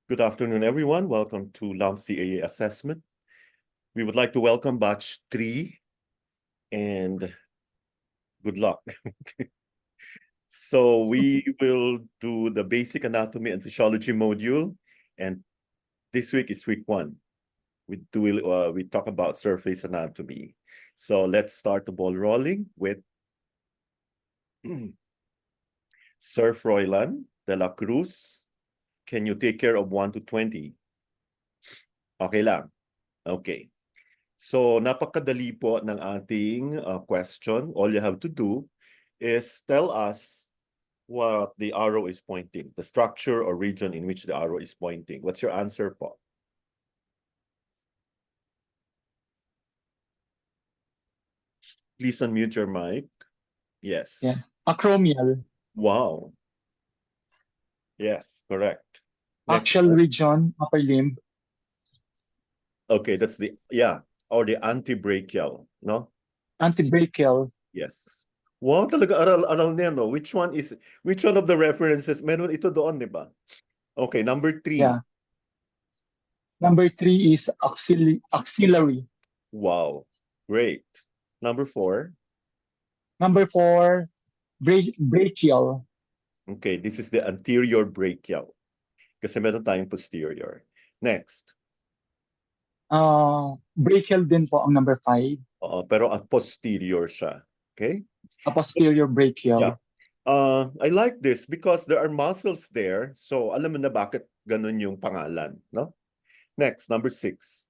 Good afternoon, everyone. Welcome to LAM CAA Assessment. We would like to welcome Batch 3 and good luck. So we will do the basic anatomy and physiology module, and this week is week 1. We talk about surface anatomy. So let's start the ball rolling with Sir Froilan de la Cruz. Can you take care of 1 to 20? Okay lang. Okay. So napakadali po ng ating question. All you have to do is tell us what the arrow is pointing, the structure or region in which the arrow is pointing. What's your answer po? Please unmute your mic. Yes. Yeah. Acromial. Wow. Yes, correct. Next Axial one. region, upper limb. Okay, that's the, yeah, or the antebrachial, no? Antebrachial. Yes. Wow, talaga aral niya, no? Which one of the references, meron ito doon, di ba? Okay, number 3. Yeah. Number 3 is axillary. Wow, great. Number 4. Number 4, brachial. Okay, this is the anterior brachial. Kasi meron tayong posterior. Next. Brachial din po ang number 5. Pero posterior siya. Okay? A posterior brachial. Yeah. I like this because there are muscles there. So alam mo na bakit ganun yung pangalan, no? Next, number 6.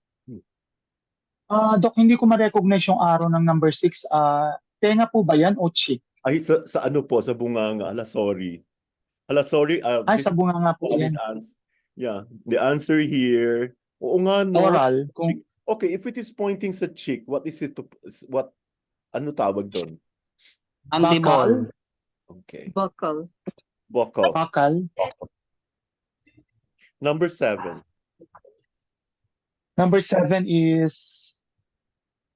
Dok, hindi ko ma-recognize yung arrow ng number 6. Tenga po ba yan o cheek? Ay, sa ano po? Sa bunganga. Hala, sorry. Hala, sorry. Sa bunganga po yan. Yeah, the answer here. Oo nga, no? Oral. Okay, if it is pointing sa cheek, what is it? Ano tawag doon? Buccal. Okay. Buccal. Buccal. Number 7. Number 7 is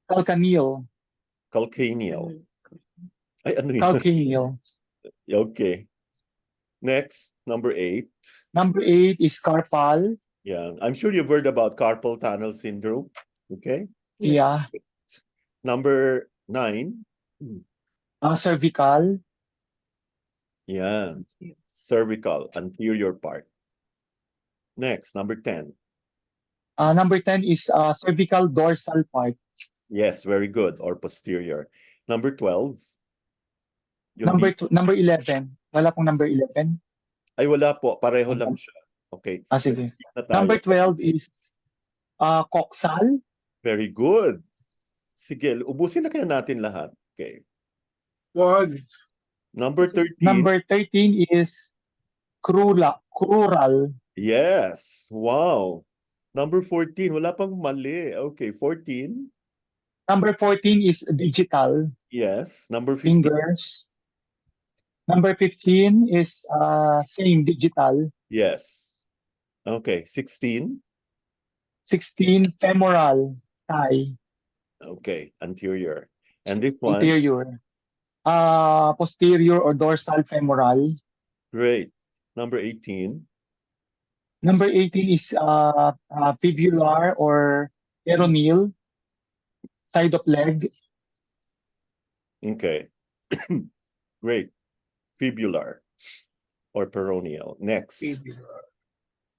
calcaneal. Calcaneal. Ay, ano yun? Calcaneal. Okay. Next, number 8. Number 8 is carpal. Yeah, I'm sure you've heard about carpal tunnel syndrome. Okay. Yeah. Number 9. Cervical. Yeah. Cervical, anterior part. Next, number 10. Number 10 is cervical dorsal part. Yes, very good. Or posterior. Number 12. Number 11. Wala pong number 11. Ay, wala po. Pareho lang siya. Okay. Sige. Number 12 is coxal. Very good. Sige, ubusin na kaya natin lahat. Okay. Wag. Number 13. Number 13 is crural. Yes. Wow. Number 14. Wala pang mali. Okay, 14. Number 14 is digital. Yes. Number 15. Fingers. Number 15 is same digital. Yes. Okay, 16. 16 femoral, thigh. Okay, anterior. And this one? Anterior. Posterior or dorsal femoral. Great. Number 18. Number 18 is fibular or peroneal, side of leg. Okay. Great. Fibular or peroneal. Next. Fibular.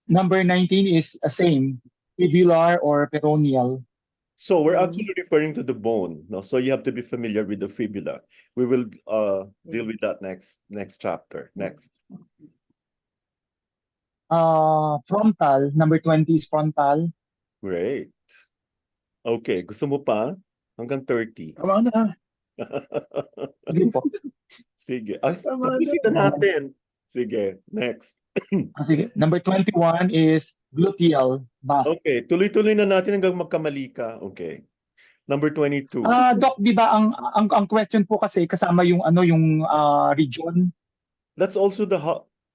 Number 19 is same, fibular or peroneal. So we're actually referring to the bone. No? So you have to be familiar with the fibula. We will deal with that next chapter. Next. Frontal, number 20 is frontal. Great. Okay, gusto mo pa? Hanggang 30. Tama na. Sige po. Sige. Tapusin na natin. Sige, next. Sige. Number 21 is gluteal. Okay, tuloy-tuloy na natin hanggang magkamali ka. Okay. Number 22. Doc, di ba ang question po kasi kasama yung region? That's also the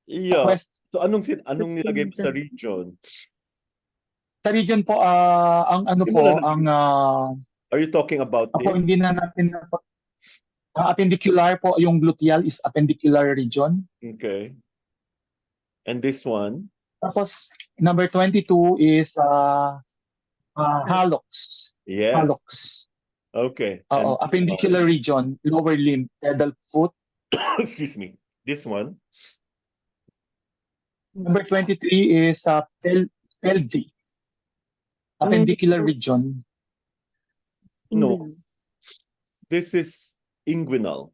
yeah. So anong nilagay mo sa region? Sa region po Are you talking about this? Hindi na natin appendicular po, yung gluteal is appendicular region. Okay. And this one? Tapos, number 22 is hallux. Yes. Hallux. Okay. Oo, And this appendicular region, lower limb, pedal foot. one, excuse me. This one. Number 23 is pelvic, appendicular region. No, this is inguinal.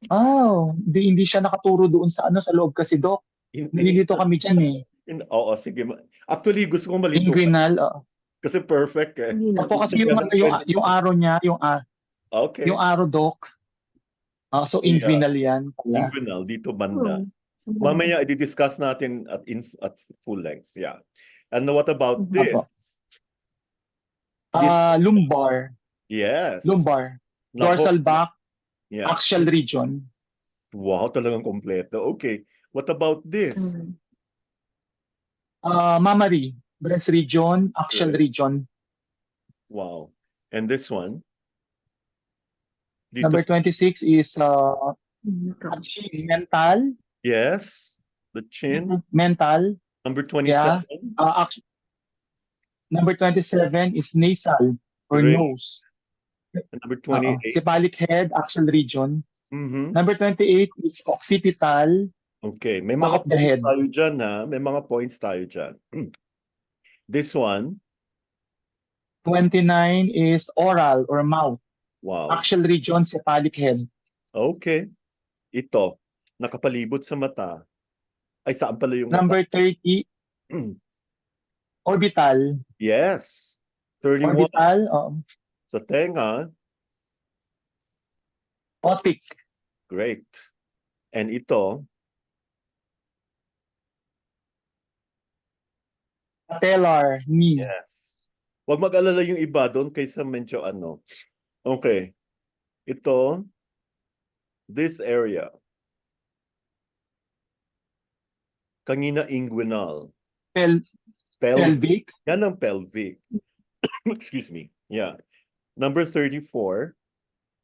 Oh, hindi siya nakaturo doon sa sa loob kasi, Doc. Nalilito kami dyan eh. Oo, sige. Actually, gusto kong malito Inguinal. kasi perfect eh. Opo, kasi yung araw niya, Okay. yung araw, Doc. So Yeah. inguinal yan pala. Inguinal, dito banda. Mamaya i-discuss natin at full length. Yeah. And what about this? Opo. This Lumbar. yes. Lumbar. Nako. Dorsal back, Yeah. axial region. Wow, talagang kompleto. Okay. What about this? Mammary, breast region, axial Good. region. Wow. And this one? Dito Number 26 is chin, mental. yes. The chin. Mental. Number Yeah. 27. Number 27 is nasal or Great. nose. And number 28. Cephalic head, axial region. Mhm. Number 28 is occipital. Okay, may Back mga of the points head. tayo dyan ha. May mga points tayo dyan. This one, 29 is oral or mouth. wow. Axial region, cephalic head. Okay. Ito, nakapalibot sa mata. Ay, saan pala yung mata? Number 30, orbital. Yes. 31. Orbital, Sa tenga. otic. Great. And ito, Patellar, knee. yes. Huwag mag-alala yung iba doon kaysa medyo ano. Okay. Ito, this area. Kanina inguinal. Pelvic. Yan ang pelvic. Excuse me. Yeah. Number 34,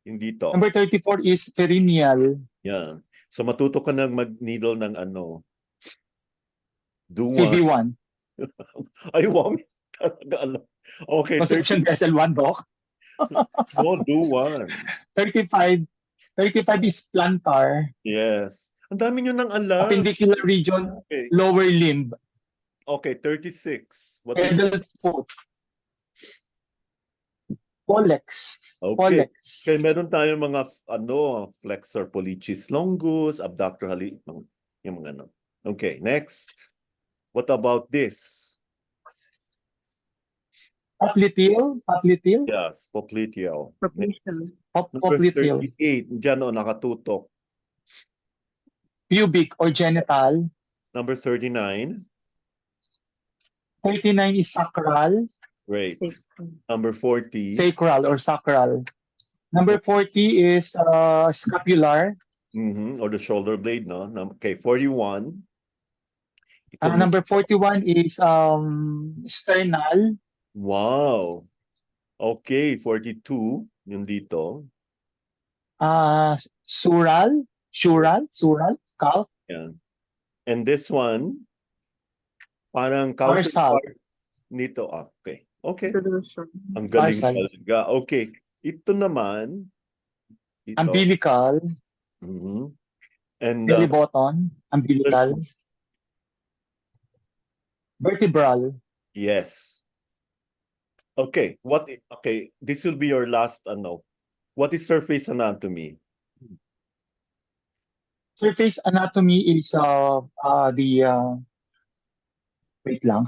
yung dito. Number 34 is perineal. Yeah. So matuto ka na mag-needle ng ano. Do one. CV1. Ay, wow. Talaga alam. Okay, Conception vessel 1, Doc. no, do one. 35 is plantar. Yes. Ang dami nyo nang alam. Appendicular region, Okay. lower limb. Okay, 36. What is Pedal foot. Pollex. Okay. Pollex. Okay, meron tayong mga ano, flexor pollicis longus, abductor yung mga ano. Okay, next. What about this? Popliteal. Popliteal. Yes, popliteal. Popliteal. Number Popliteal. 38, dyan o nakatutok. Pubic or genital. Number 39, 39 is sacral. great. Number 40, Sacral or sacral. Number 40 is scapular. or the shoulder blade, no? Okay, 41. Ito Number 41 is sternal. wow. Okay, 42, yung dito. Sural, calf. Yan. And this one, parang Dorsal. counterpart nito. Okay. Okay. Introduction. Ang galing Dorsal. talaga. Okay. Ito naman. Ito. Umbilical, Mhm. And belly button, umbilical, vertebral. yes. Okay. Okay, this will be your last ano. What is surface anatomy? Surface anatomy is wait lang.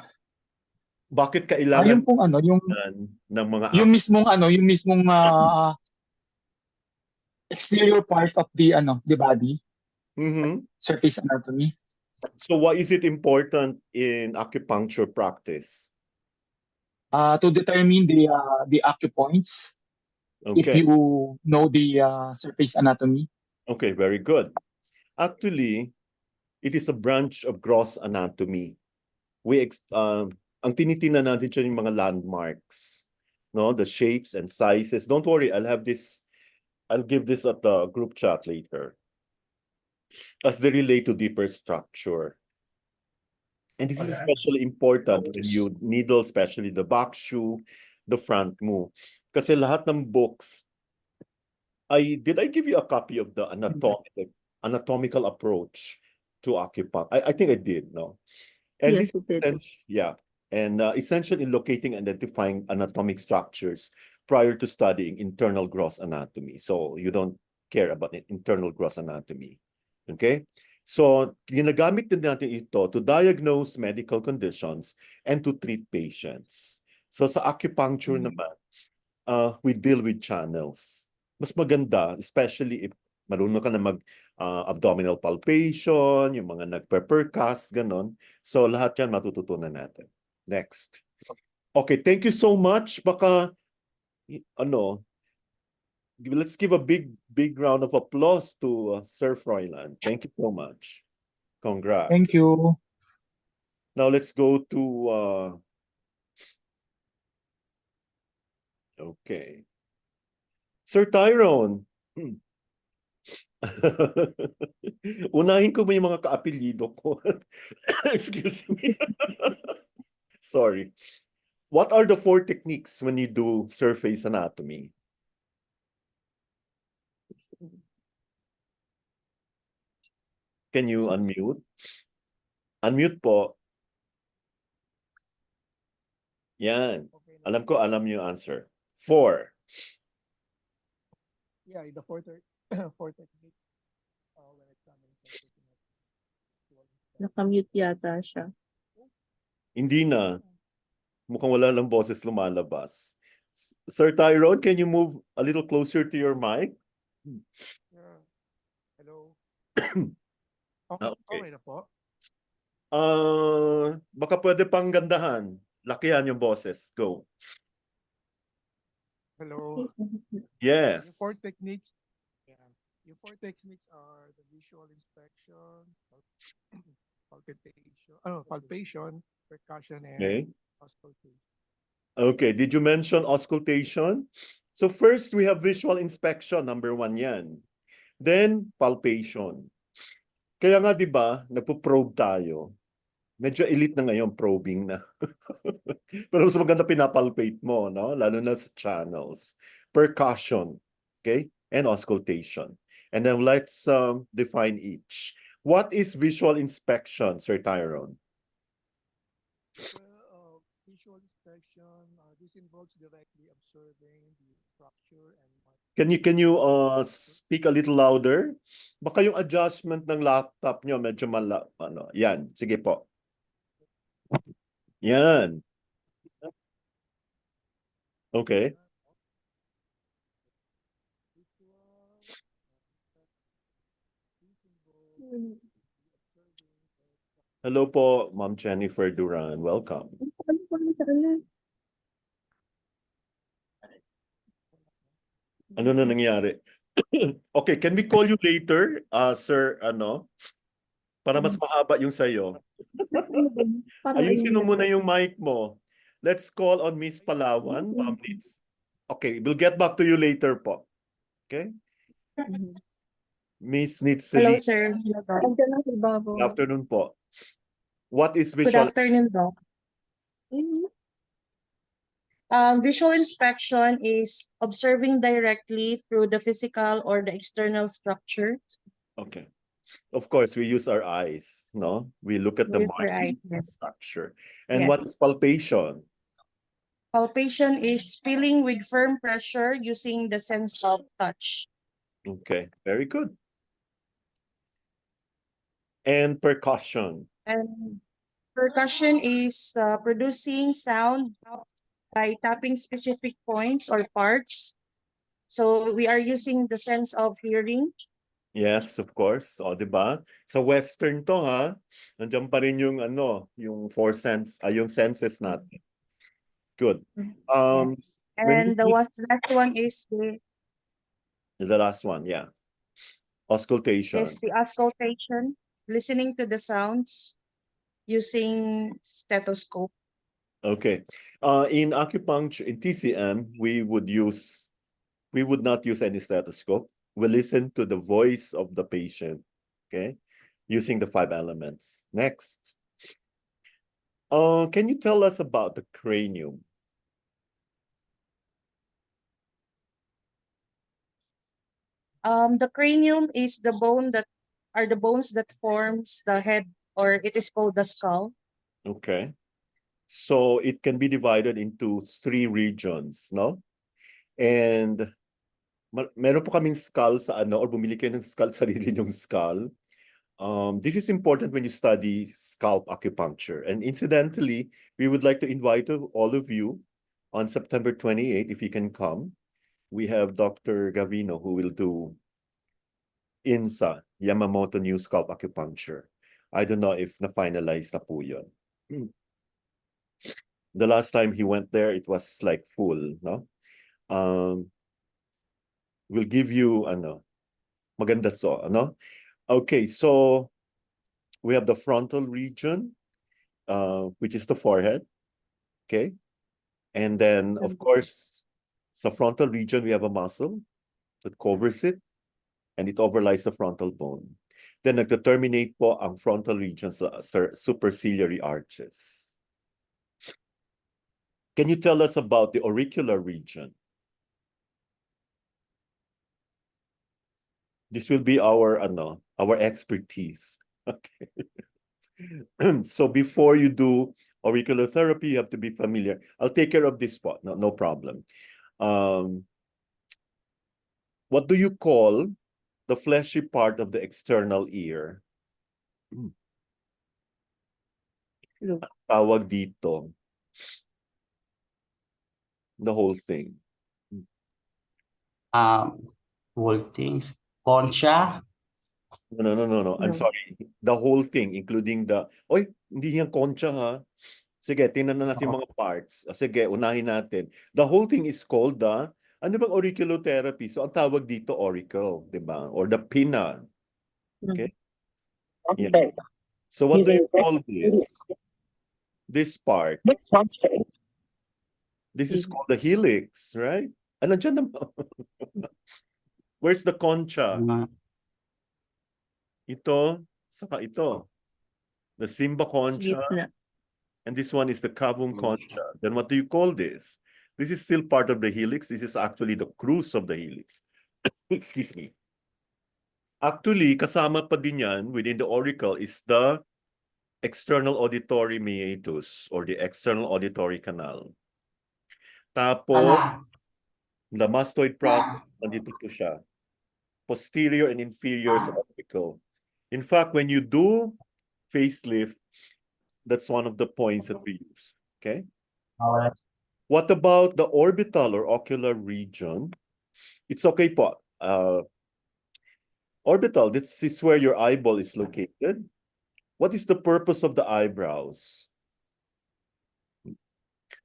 Bakit Yung kailangan pong ng mga yung mismong exterior part of the body, surface anatomy. So why is it important in acupuncture practice? To determine the acupoints, if Okay. you know the surface anatomy. Okay, very good. Actually, it is a branch of gross anatomy. Ang tinitingnan natin dyan yung mga landmarks, no? The shapes and sizes. Don't worry, I'll give this at the group chat later. As they relate to deeper structure. And this is especially important when you needle, especially the back shoe, the front mo. Kasi lahat ng books, did I give you a copy of the anatomical approach to acupuncture? I think I did, no? And Yes, this you did. yeah, and essential in locating and identifying anatomic structures prior to studying internal gross anatomy. So you don't care about internal gross anatomy. Okay? So ginagamit din natin ito to diagnose medical conditions and to treat patients. So sa acupuncture naman, we deal with channels. Mas maganda, especially if marunong ka na mag abdominal palpation, yung mga nagpe-percuss, ganon. So lahat yan matututunan natin. Next. Okay, thank you so much. Baka, let's give a big round of applause to Sir Froilan. Thank you so much. Congrats. Thank you. Now let's go to, okay. Sir Tyrone. Unahin ko mo yung mga kaapelyido ko. Excuse me. Sorry. What are the 4 techniques when you do surface anatomy? Can you unmute? Unmute po. Yan. Alam ko, alam yung answer. 4. Yeah, the four techniques when examining surface anatomy. Nakamute yata siya. Hindi na. Mukhang wala lang boses lumalabas. Sir Tyrone, can you move a little closer to your mic? Yeah. Hello. Okay. Okay na po. Baka pwede pang gandahan. Lakihan yung boses. Go. Hello. Yes. Yung four techniques. Yeah. Yung 4 techniques are the visual inspection, palpation, percussion, and Okay. auscultation. Okay. Did you mention auscultation? So first we have visual inspection, number 1 yan. Then palpation. Kaya nga 'di ba, nagpo-probe tayo. Medyo elite na ngayon probing na. Pero mas maganda pinapalpate mo, no? Lalo na sa channels. Percussion, okay? And auscultation. And then let's define each. What is visual inspection, Sir Tyrone? Well, visual inspection, this involves directly observing the structure and Can you speak a little louder? Baka yung adjustment ng laptop nyo medyo yan, sige po. Yan. Okay. Hello po, Ma'am Jennifer Duran. Welcome. Ano na nangyari? Okay, can we call you later, sir, para mas mahaba yung sayo. Ayusin mo muna yung mic mo. Let's call on Miss Palawan. Ma'am Needs. Okay, we'll get back to you later po. Okay? Miss Needs. Hello, sir. Good afternoon po. What is Good visual? afternoon, Doc. Visual inspection is observing directly through the physical or the external structure. Okay. Of course, we use our eyes, no? We look at the Use our eyes, markings, yes. structure. And Yes. what is palpation? Palpation is feeling with firm pressure using the sense of touch. Okay, very good. And percussion. And percussion is producing sound by tapping specific points or parts. So we are using the sense of hearing. Yes, of course. O, di ba? Sa Western to, ha? Nandiyan pa rin yung, yung yung senses natin. Good. Yes. when And the last one is the last one, yeah. Auscultation. the auscultation, listening to the sounds using stethoscope. Okay. In acupuncture, in TCM, we would not use any stethoscope. We listen to the voice of the patient, okay? Using the 5 elements. Next. Can you tell us about the cranium? The cranium is the bones that forms the head, or it is called the skull. Okay. So it can be divided into 3 regions, no? And meron po kaming skull sa ano, or bumili kayo ng skull, sarili yung skull. This is important when you study scalp acupuncture. And incidentally, we would like to invite all of you on September 28th, if you can come. We have Dr. Gavino who will do INSA, Yamamoto New Scalp Acupuncture. I don't know if na-finalize na po yun. The last time he went there, it was like full, no? We'll give you, ano, maganda so, ano? Okay, so we have the frontal region, which is the forehead, okay? And then, of course, sa frontal region, we have a muscle that covers it, and it overlies the frontal bone. Then nagdeterminate po ang frontal region sa superciliary arches. Can you tell us about the auricular region? This will be our expertise. Okay. So before you do auricular therapy, you have to be familiar. I'll take care of this spot, no problem. What do you call the fleshy part of the external ear? Tawag dito. The whole thing. Whole things. Concha. No. I'm No. sorry. The whole thing, including the... Oy, hindi yan concha ha. Sige, tingnan na natin mga parts. Sige, unahin natin. The whole thing is called the... Ano bang auriculotherapy? So, ang tawag dito auricle, di ba? Or the pinna. Okay? Yeah. So, what do you call this? This part. This is called the helix, right? Ano dyan naman? Where's the concha? Ito, saka ito. The Simba concha. And this one is the cavum concha. Then what do you call this? This is still part of the helix. This is actually the crus of the helix. Excuse me. Actually, kasama pa din yan within the auricle is the external auditory meatus or the external auditory canal. Tapos, the mastoid process, nandito po siya. Posterior and inferior sa auricle. In fact, when you do facelift, that's one of the points that we use. Okay? What about the orbital or ocular region? It's okay po. Orbital, this is where your eyeball is located. What is the purpose of the eyebrows?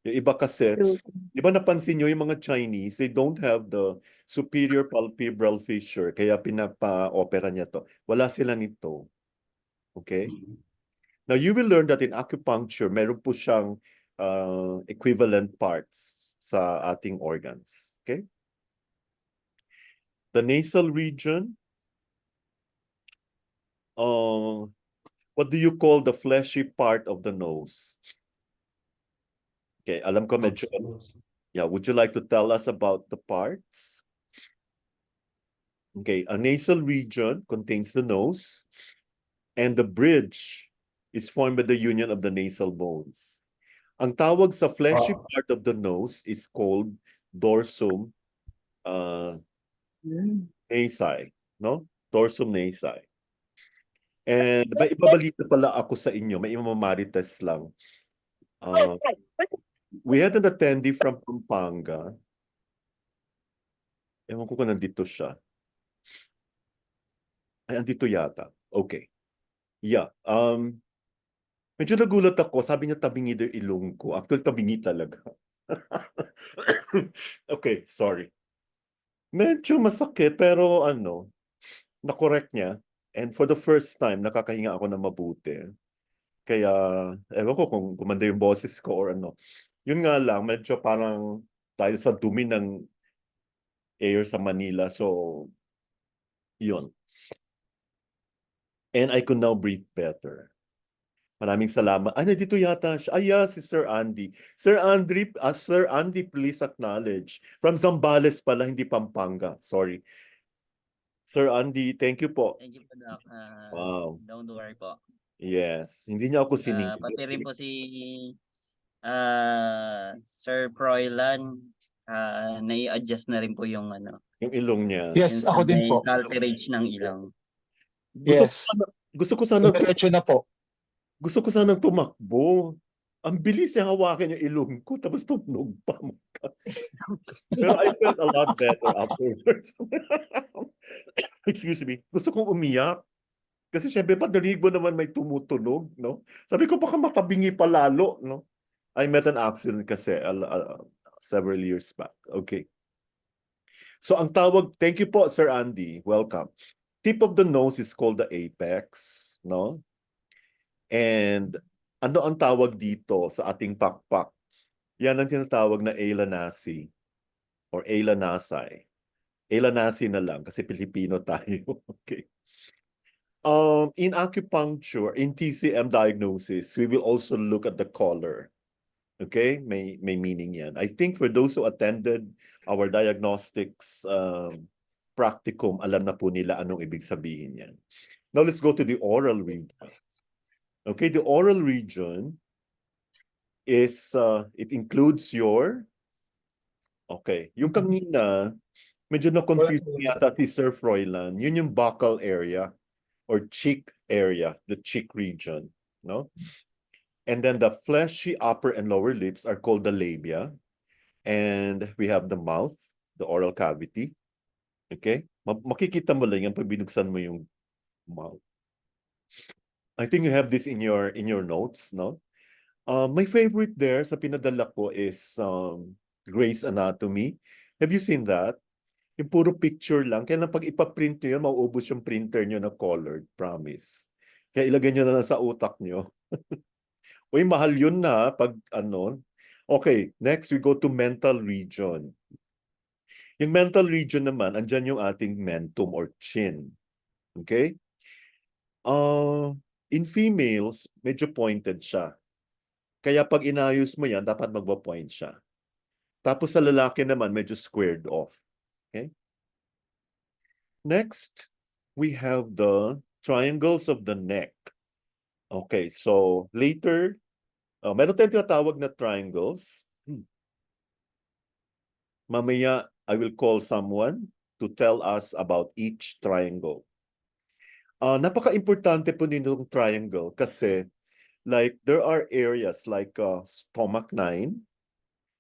Yung iba kasi, di ba napansin nyo yung mga Chinese, they don't have the superior palpebral fissure, kaya pinapa-opera niya to. Wala sila nito. Okay? Now, you will learn that in acupuncture, meron po siyang equivalent parts sa ating organs. Okay? The nasal region, what do you call the fleshy part of the nose? Okay, alam ko medyo, yeah, would you like to tell us about the parts? Okay, a nasal region contains the nose, and the bridge is formed by the union of the nasal bones. Ang tawag sa fleshy part of the nose is called dorsum nasi, no? Dorsum nasi. And may ibabalita pala ako sa inyo, may imamarites lang. We had an attendee from Pampanga. Ewan ko kung nandito siya. Ay, andito yata. Okay. Yeah. Medyo nagulat ako. Sabi niya tabingi daw ilong ko. Actually, tabingi talaga. Okay, sorry. Medyo masakit, pero na-correct niya. And for the first time, nakakahinga ako na mabuti. Kaya, ewan ko kung gumanda yung boses ko or ano. Yun nga lang, medyo parang dahil sa dumi ng air sa Manila. So, yun. And I could now breathe better. Maraming salamat. Nandito yata siya. Yeah, si Sir Andy. Sir Andy, please acknowledge. From Zambales pala, hindi Pampanga. Sorry. Sir Andy, thank you po. Thank you po, Doc. Wow. Don't worry po. Yes. Hindi niya ako Pati rin siningil. po si Sir Froilan, nai-adjust na rin po yung ano, Yung ilong niya. Yes, yung sa ako din may po. calcerage ng ilong. Yes. Gusto ko sana Diretso na po. gusto ko sanang tumakbo. Ang bilis niya hawakan yung ilong ko tapos tumunog pa. Pero I felt a lot better afterwards. Excuse me. Gusto kong umiyak. Kasi syempre pag narinig mo naman may tumutunog, no? Sabi ko baka matabingi pa lalo, no? I met an accident kasi several years back. Okay. So ang tawag, thank you po Sir Andy. Welcome. Tip of the nose is called the apex, no? And ano ang tawag dito sa ating pakpak? Yan ang tinatawag na alanasi or alanasai. Alanasi na lang kasi Pilipino tayo. Okay. In acupuncture, in TCM diagnosis, we will also look at the color. Okay? May meaning yan. I think for those who attended our diagnostics practicum, alam na po nila anong ibig sabihin yan. Now let's go to the oral region. Okay, the oral region is, it includes your, okay, yung kanina, medyo na-confuse yata si Sir Froilan, yun yung buccal area or cheek area, the cheek region, no? And then the fleshy upper and lower lips are called the labia. And we have the mouth, the oral cavity. Okay? Makikita mo lang yan pag binuksan mo yung mouth. I think you have this in your notes, no? My favorite there sa pinadala ko is Grey's Anatomy. Have you seen that? Yung puro picture lang. Kaya lang pag ipaprint nyo yun, mauubos yung printer nyo na colored. Promise. Kaya ilagay nyo na lang sa utak nyo. Uy, mahal yun na pag ano. Okay, next we go to mental region. Yung mental region naman, andyan yung ating mentum or chin. Okay? In females, medyo pointed siya. Kaya pag inayos mo yan, dapat magwa-point siya. Tapos sa lalaki naman, medyo squared off. Okay? Next, we have the triangles of the neck. Okay, so later, meron tayong tinatawag na triangles. Mamaya, I will call someone to tell us about each triangle. Napaka-importante po nitong triangle kasi like there are areas like stomach 9.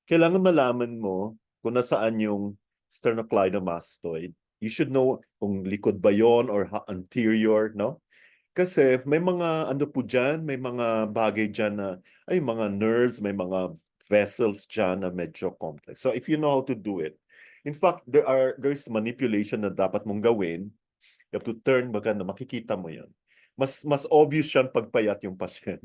Kailangan malaman mo kung nasaan yung sternocleidomastoid. You should know kung likod ba yon or anterior, no? Kasi may mga ano po dyan, may mga bagay dyan na, ay mga nerves, may mga vessels dyan na medyo complex. So if you know how to do it, in fact, there's manipulation na dapat mong gawin. You have to turn, maganda, makikita mo yan. Mas obvious yan pagpayat yung patient.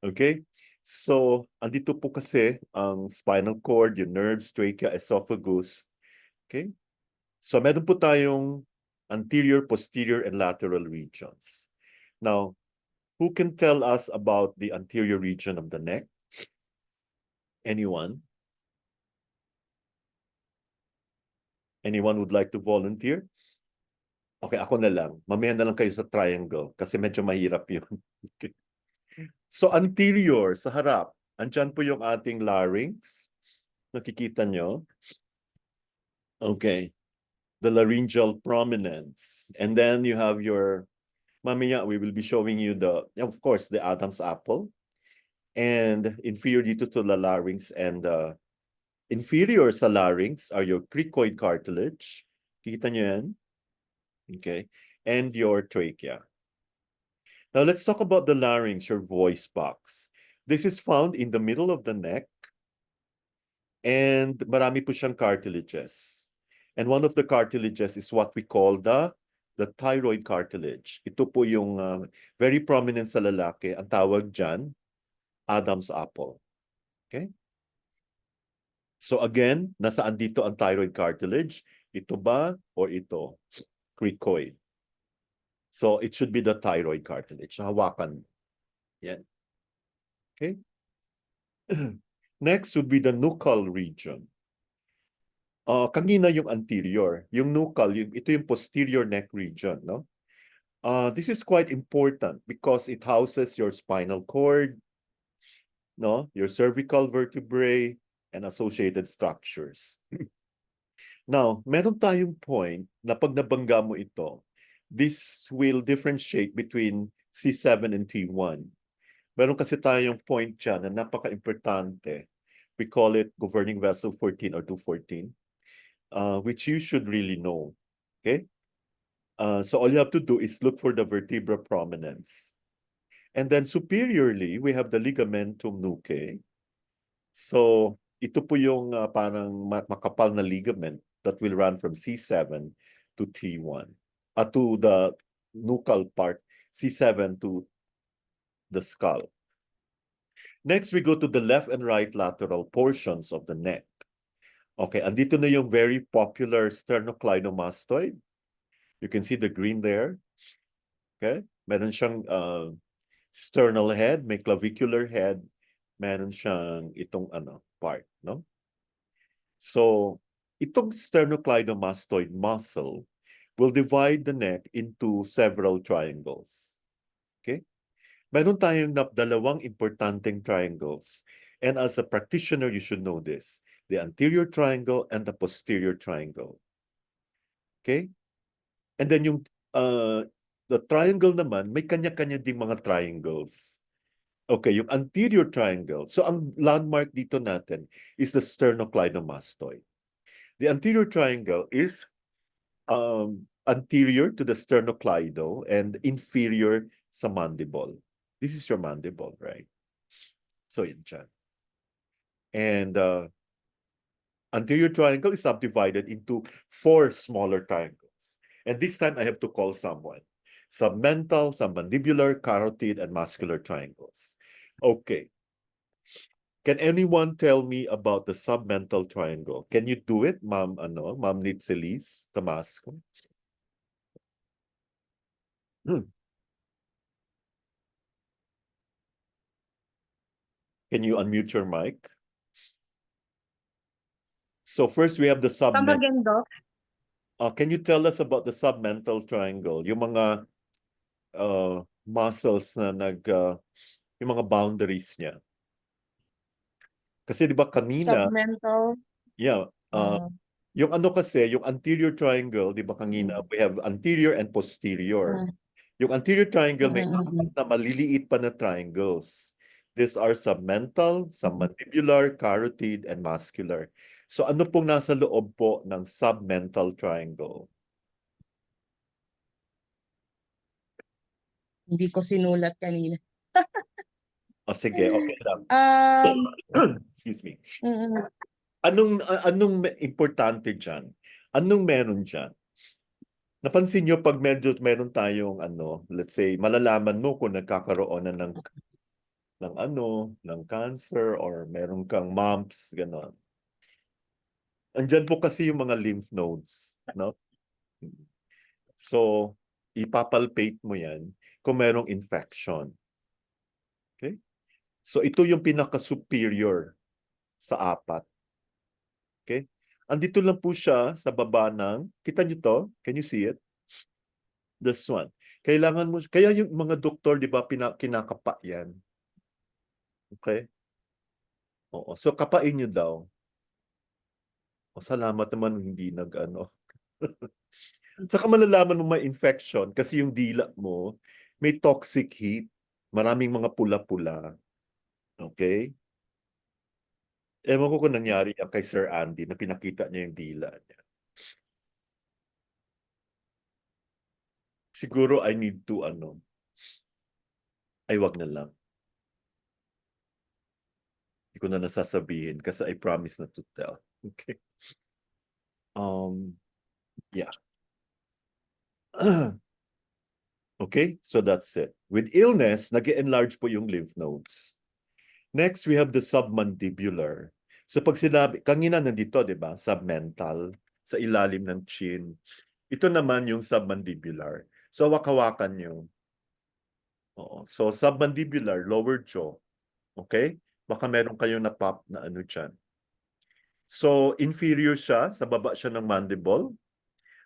Okay? So, andito po kasi ang spinal cord, yung nerves, trachea, esophagus. Okay? So, meron po tayong anterior, posterior, and lateral regions. Now, who can tell us about the anterior region of the neck? Anyone? Anyone would like to volunteer? Okay, ako na lang. Mamaya na lang kayo sa triangle kasi medyo mahirap yun. Okay. So, anterior, sa harap, andyan po yung ating larynx. Nakikita nyo? Okay. The laryngeal prominence. And then you have your, mamaya, we will be showing you of course, the Adam's apple. And inferior dito to the larynx and inferior sa larynx are your cricoid cartilage. Kita nyo yan? Okay. And your trachea. Now let's talk about the larynx, your voice box. This is found in the middle of the neck. And marami po siyang cartilages. And one of the cartilages is what we call the thyroid cartilage. Ito po yung very prominent sa lalaki. Ang tawag dyan, Adam's apple. Okay? So again, nasaan dito ang thyroid cartilage? Ito ba or ito? Cricoid. So it should be the thyroid cartilage. Hawakan. Yan. Okay? Next would be the nuchal region. Kanina yung anterior, yung nuchal, ito yung posterior neck region, no? This is quite important because it houses your spinal cord, no? Your cervical vertebrae and associated structures. Now, meron tayong point na pag nabangga mo ito, this will differentiate between C7 and T1. Meron kasi tayong point dyan na napaka-importante. We call it governing vessel 14 or 214, which you should really know. Okay? So all you have to do is look for the vertebra prominence. And then superiorly, we have the ligamentum nuchae. So ito po yung parang makapal na ligament that will run from C7 to T1. To the nuchal part, C7 to the skull. Next, we go to the left and right lateral portions of the neck. Okay, andito na yung very popular sternocleidomastoid. You can see the green there. Okay, meron siyang sternal head, may clavicular head, meron siyang itong part, no? So, itong sternocleidomastoid muscle will divide the neck into several triangles. Okay? Meron tayong dalawang importanteng triangles. And as a practitioner, you should know this. The anterior triangle and the posterior triangle. Okay? And then yung the triangle naman, may kanya-kanya ding mga triangles. Okay, yung anterior triangle. So ang landmark dito natin is the sternocleidomastoid. The anterior triangle is anterior to the sternocleido and inferior sa mandible. This is your mandible, right? So yan dyan. And anterior triangle is subdivided into 4 smaller triangles. And this time I have to call someone. Submental, submandibular, carotid, and muscular triangles. Okay. Can anyone tell me about the submental triangle? Can you do it, Ma'am Nitzelis Damasco? Can you unmute your mic? So first we have the Come submental. again, Doc. Can you tell us about the submental triangle? Yung mga muscles na yung mga boundaries niya. Kasi di ba kanina, Submental. yeah, yung kasi, yung anterior triangle, di ba kanina, we have anterior and posterior. Yung anterior triangle may apat na maliliit pa na triangles. These are submental, submandibular, carotid, and muscular. So ano pong nasa loob po ng submental triangle? Hindi ko sinulat kanina. Sige, okay lang. Excuse me. Anong importante dyan? Anong meron dyan? Napansin nyo pag medyo meron tayong let's say, malalaman mo kung nagkakaroon na ng cancer or meron kang mumps, gano'n. Andyan po kasi yung mga lymph nodes, no? So, ipapalpate mo yan kung merong infection. Okay? So, ito yung pinaka-superior sa apat. Okay? Andito lang po siya sa baba ng, kita nyo to? Can you see it? This one. Kailangan mo, kaya yung mga doktor, di ba, kinakapa yan. Okay? Oo. So, kapain nyo daw. O, salamat naman hindi Saka malalaman mo may infection kasi yung dila mo may toxic heat. Maraming mga pula-pula. Okay? Ewan ko kung nangyari yan kay Sir Andy na pinakita niya yung dila niya. Siguro I need to ay wag na lang. Hindi ko na nasasabihin kasi I promise not to tell. Okay? Yeah. Okay, so that's it. With illness, nag-enlarge po yung lymph nodes. Next, we have the submandibular. So pag sinabi, kanina nandito, di ba? Submental, sa ilalim ng chin. Ito naman yung submandibular. So hawak-hawakan nyo. Oo. So, submandibular, lower jaw. Okay? Baka meron kayong na-pop na ano dyan. So, inferior siya, sa baba siya ng mandible.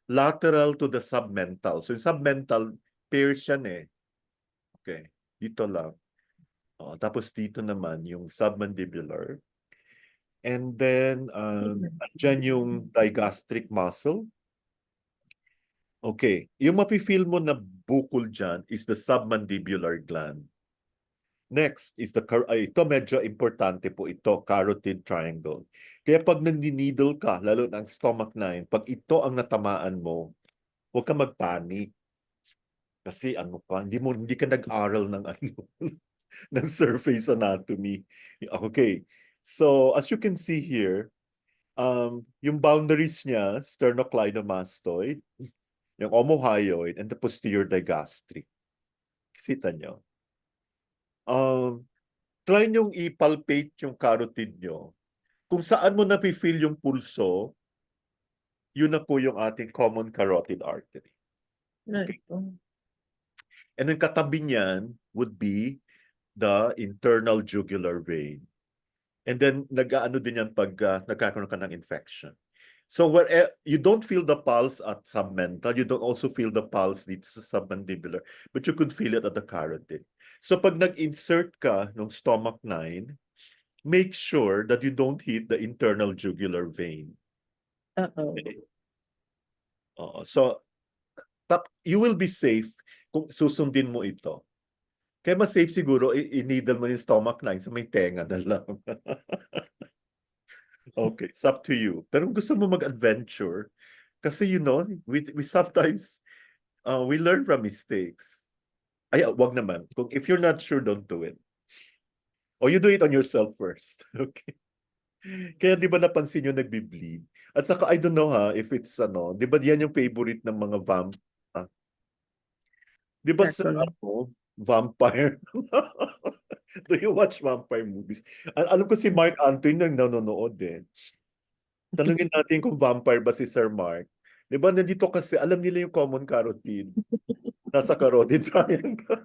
Lateral to the submental. So, yung submental, pairs yan eh. Okay. Dito lang. Tapos dito naman, yung submandibular. And then, dyan yung digastric muscle. Okay. Yung mafe-feel mo na bukol dyan is the submandibular gland. Next is ito medyo importante po ito, carotid triangle. Kaya pag nandi-needle ka, lalo ng stomach 9, pag ito ang natamaan mo, huwag ka magpanik. Kasi ano ka, hindi ka nag-aral ng ano, ng surface anatomy. Okay. So, as you can see here, yung boundaries niya, sternocleidomastoid, yung omohyoid, and the posterior digastric. Kita nyo? Try nyong i-palpate yung carotid nyo. Kung saan mo nafe-feel yung pulso, yun na po yung ating common carotid artery. Okay. And then katabi niyan would be the internal jugular vein. And then nag-aano din yan pag nagkakaroon ka ng infection. So where you don't feel the pulse at submental, you don't also feel the pulse dito sa submandibular, but you could feel it at the carotid. So pag nag-insert ka ng stomach 9, make sure that you don't hit the internal jugular vein. Okay. So you will be safe kung susundin mo ito. Kaya mas safe siguro, i-needle mo yung stomach 9 sa may tenga na lang. Okay, it's up to you. Pero kung gusto mo mag-adventure, kasi we sometimes, we learn from mistakes. Ay, wag naman. If you're not sure, don't do it. Or you do it on yourself first. Okay. Kaya di ba napansin nyo nagbi-bleed? At saka, I don't know if it's di ba yan yung favorite ng mga di ba sa vampire? Do you watch vampire movies? Alam ko si Mark Anthony nang nanonood eh. Tanungin natin kung vampire ba si Sir Mark. Di ba nandito kasi, alam nila yung common carotid. Nasa carotid triangle.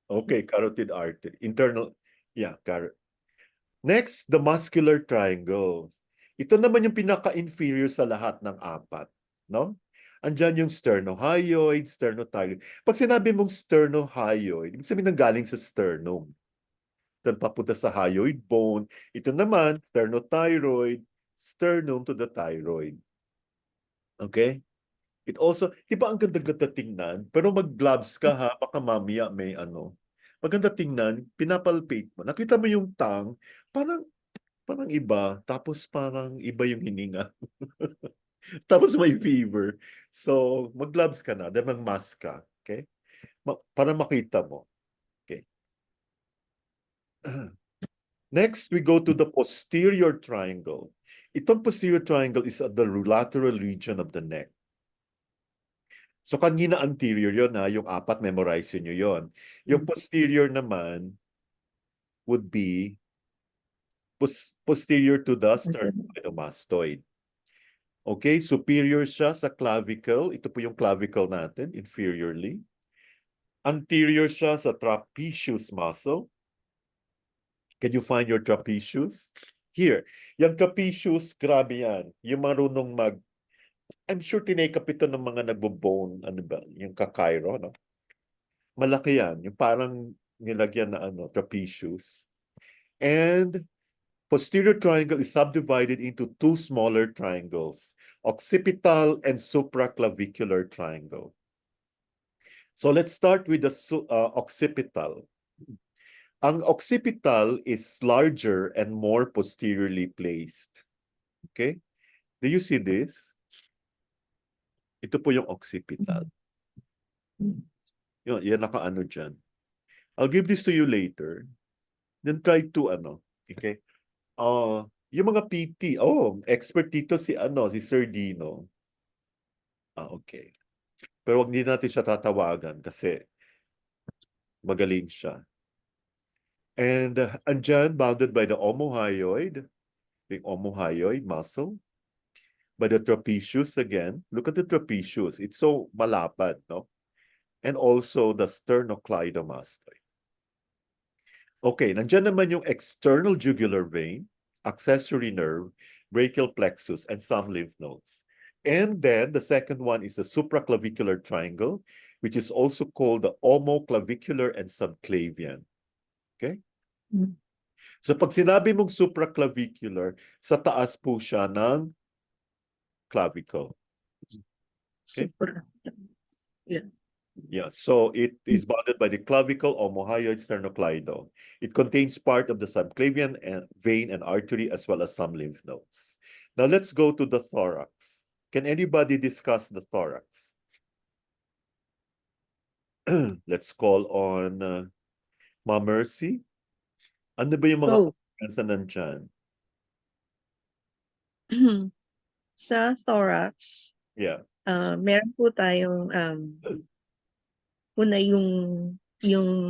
Okay, carotid artery. Internal, yeah, Next, the muscular triangle. Ito naman yung pinaka-inferior sa lahat ng apat. No? Andyan yung sternohyoid, sternothyroid. Pag sinabi mong sternohyoid, ibig sabihin galing sa sternum. Then papunta sa hyoid bone. Ito naman, sternothyroid, sternum to the thyroid. Okay? It also, di ba ang ganda-ganda tingnan? Pero mag-gloves ka ha, baka mamaya may Maganda tingnan, pinapalpate mo. Nakita mo yung tongue, parang iba, tapos parang iba yung hininga. Tapos may fever. So, mag-gloves ka na, then mag-mask ka. Okay? Para makita mo. Okay. Next, we go to the posterior triangle. Itong posterior triangle is at the lateral region of the neck. So, kanina anterior yun yung apat, memorize nyo yun. Yung posterior naman would be posterior to the sternocleidomastoid. Okay, superior siya sa clavicle. Ito po yung clavicle natin, inferiorly. Anterior siya sa trapezius muscle. Can you find your trapezius? Here, yung trapezius, grabe yan. Yung marunong I'm sure tinake-up ito ng mga nagbo-bone, yung kakairo, no? Malaki yan. Yung parang nilagyan na trapezius. And posterior triangle is subdivided into two smaller triangles, occipital and supraclavicular triangle. So let's start with the occipital. Ang occipital is larger and more posteriorly placed. Okay? Do you see this? Ito po yung occipital. Yan naka-ano dyan. I'll give this to you later. Then try to okay? Yung mga PT, expert dito si Sir Dino. Okay. Pero wag din natin siya tatawagan kasi magaling siya. And andyan, bounded by the omohyoid, the omohyoid muscle, by the trapezius again. Look at the trapezius. It's so malapad, no? and also the sternocleidomastoid. Okay, nandyan naman yung external jugular vein, accessory nerve, brachial plexus, and some lymph nodes. And then the second one is the supraclavicular triangle, which is also called the omoclavicular and subclavian. Okay? Mm. So pag sinabi mong supraclavicular, sa taas po siya ng clavicle. Okay. Super. Yeah. Yeah, so it is bounded by the clavicle, omohyoid, sternocleido. It contains part of the subclavian and vein and artery, as well as some lymph nodes. Now let's go to the thorax. Can anybody discuss the thorax? Let's call on Ma Mercy. Ano ba yung mga Oh. organs na nandyan? Sa thorax, Yeah. meron po tayong una yung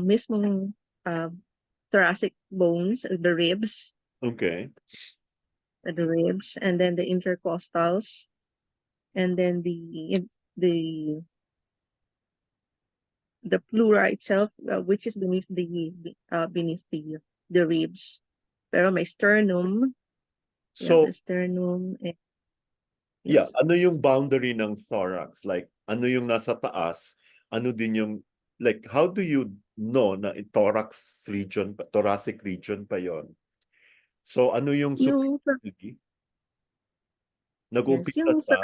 mismong thoracic bones, the ribs, Okay. and then the intercostals, and then the pleura itself, which is beneath the ribs. Pero may sternum, So, the sternum, and yeah, yes. ano yung boundary ng thorax? Like, ano yung nasa taas? Ano din yung, like, how do you know na thoracic region pa yon? So, ano yung Yung superficially? yes, Nag-uumpisa yung sa,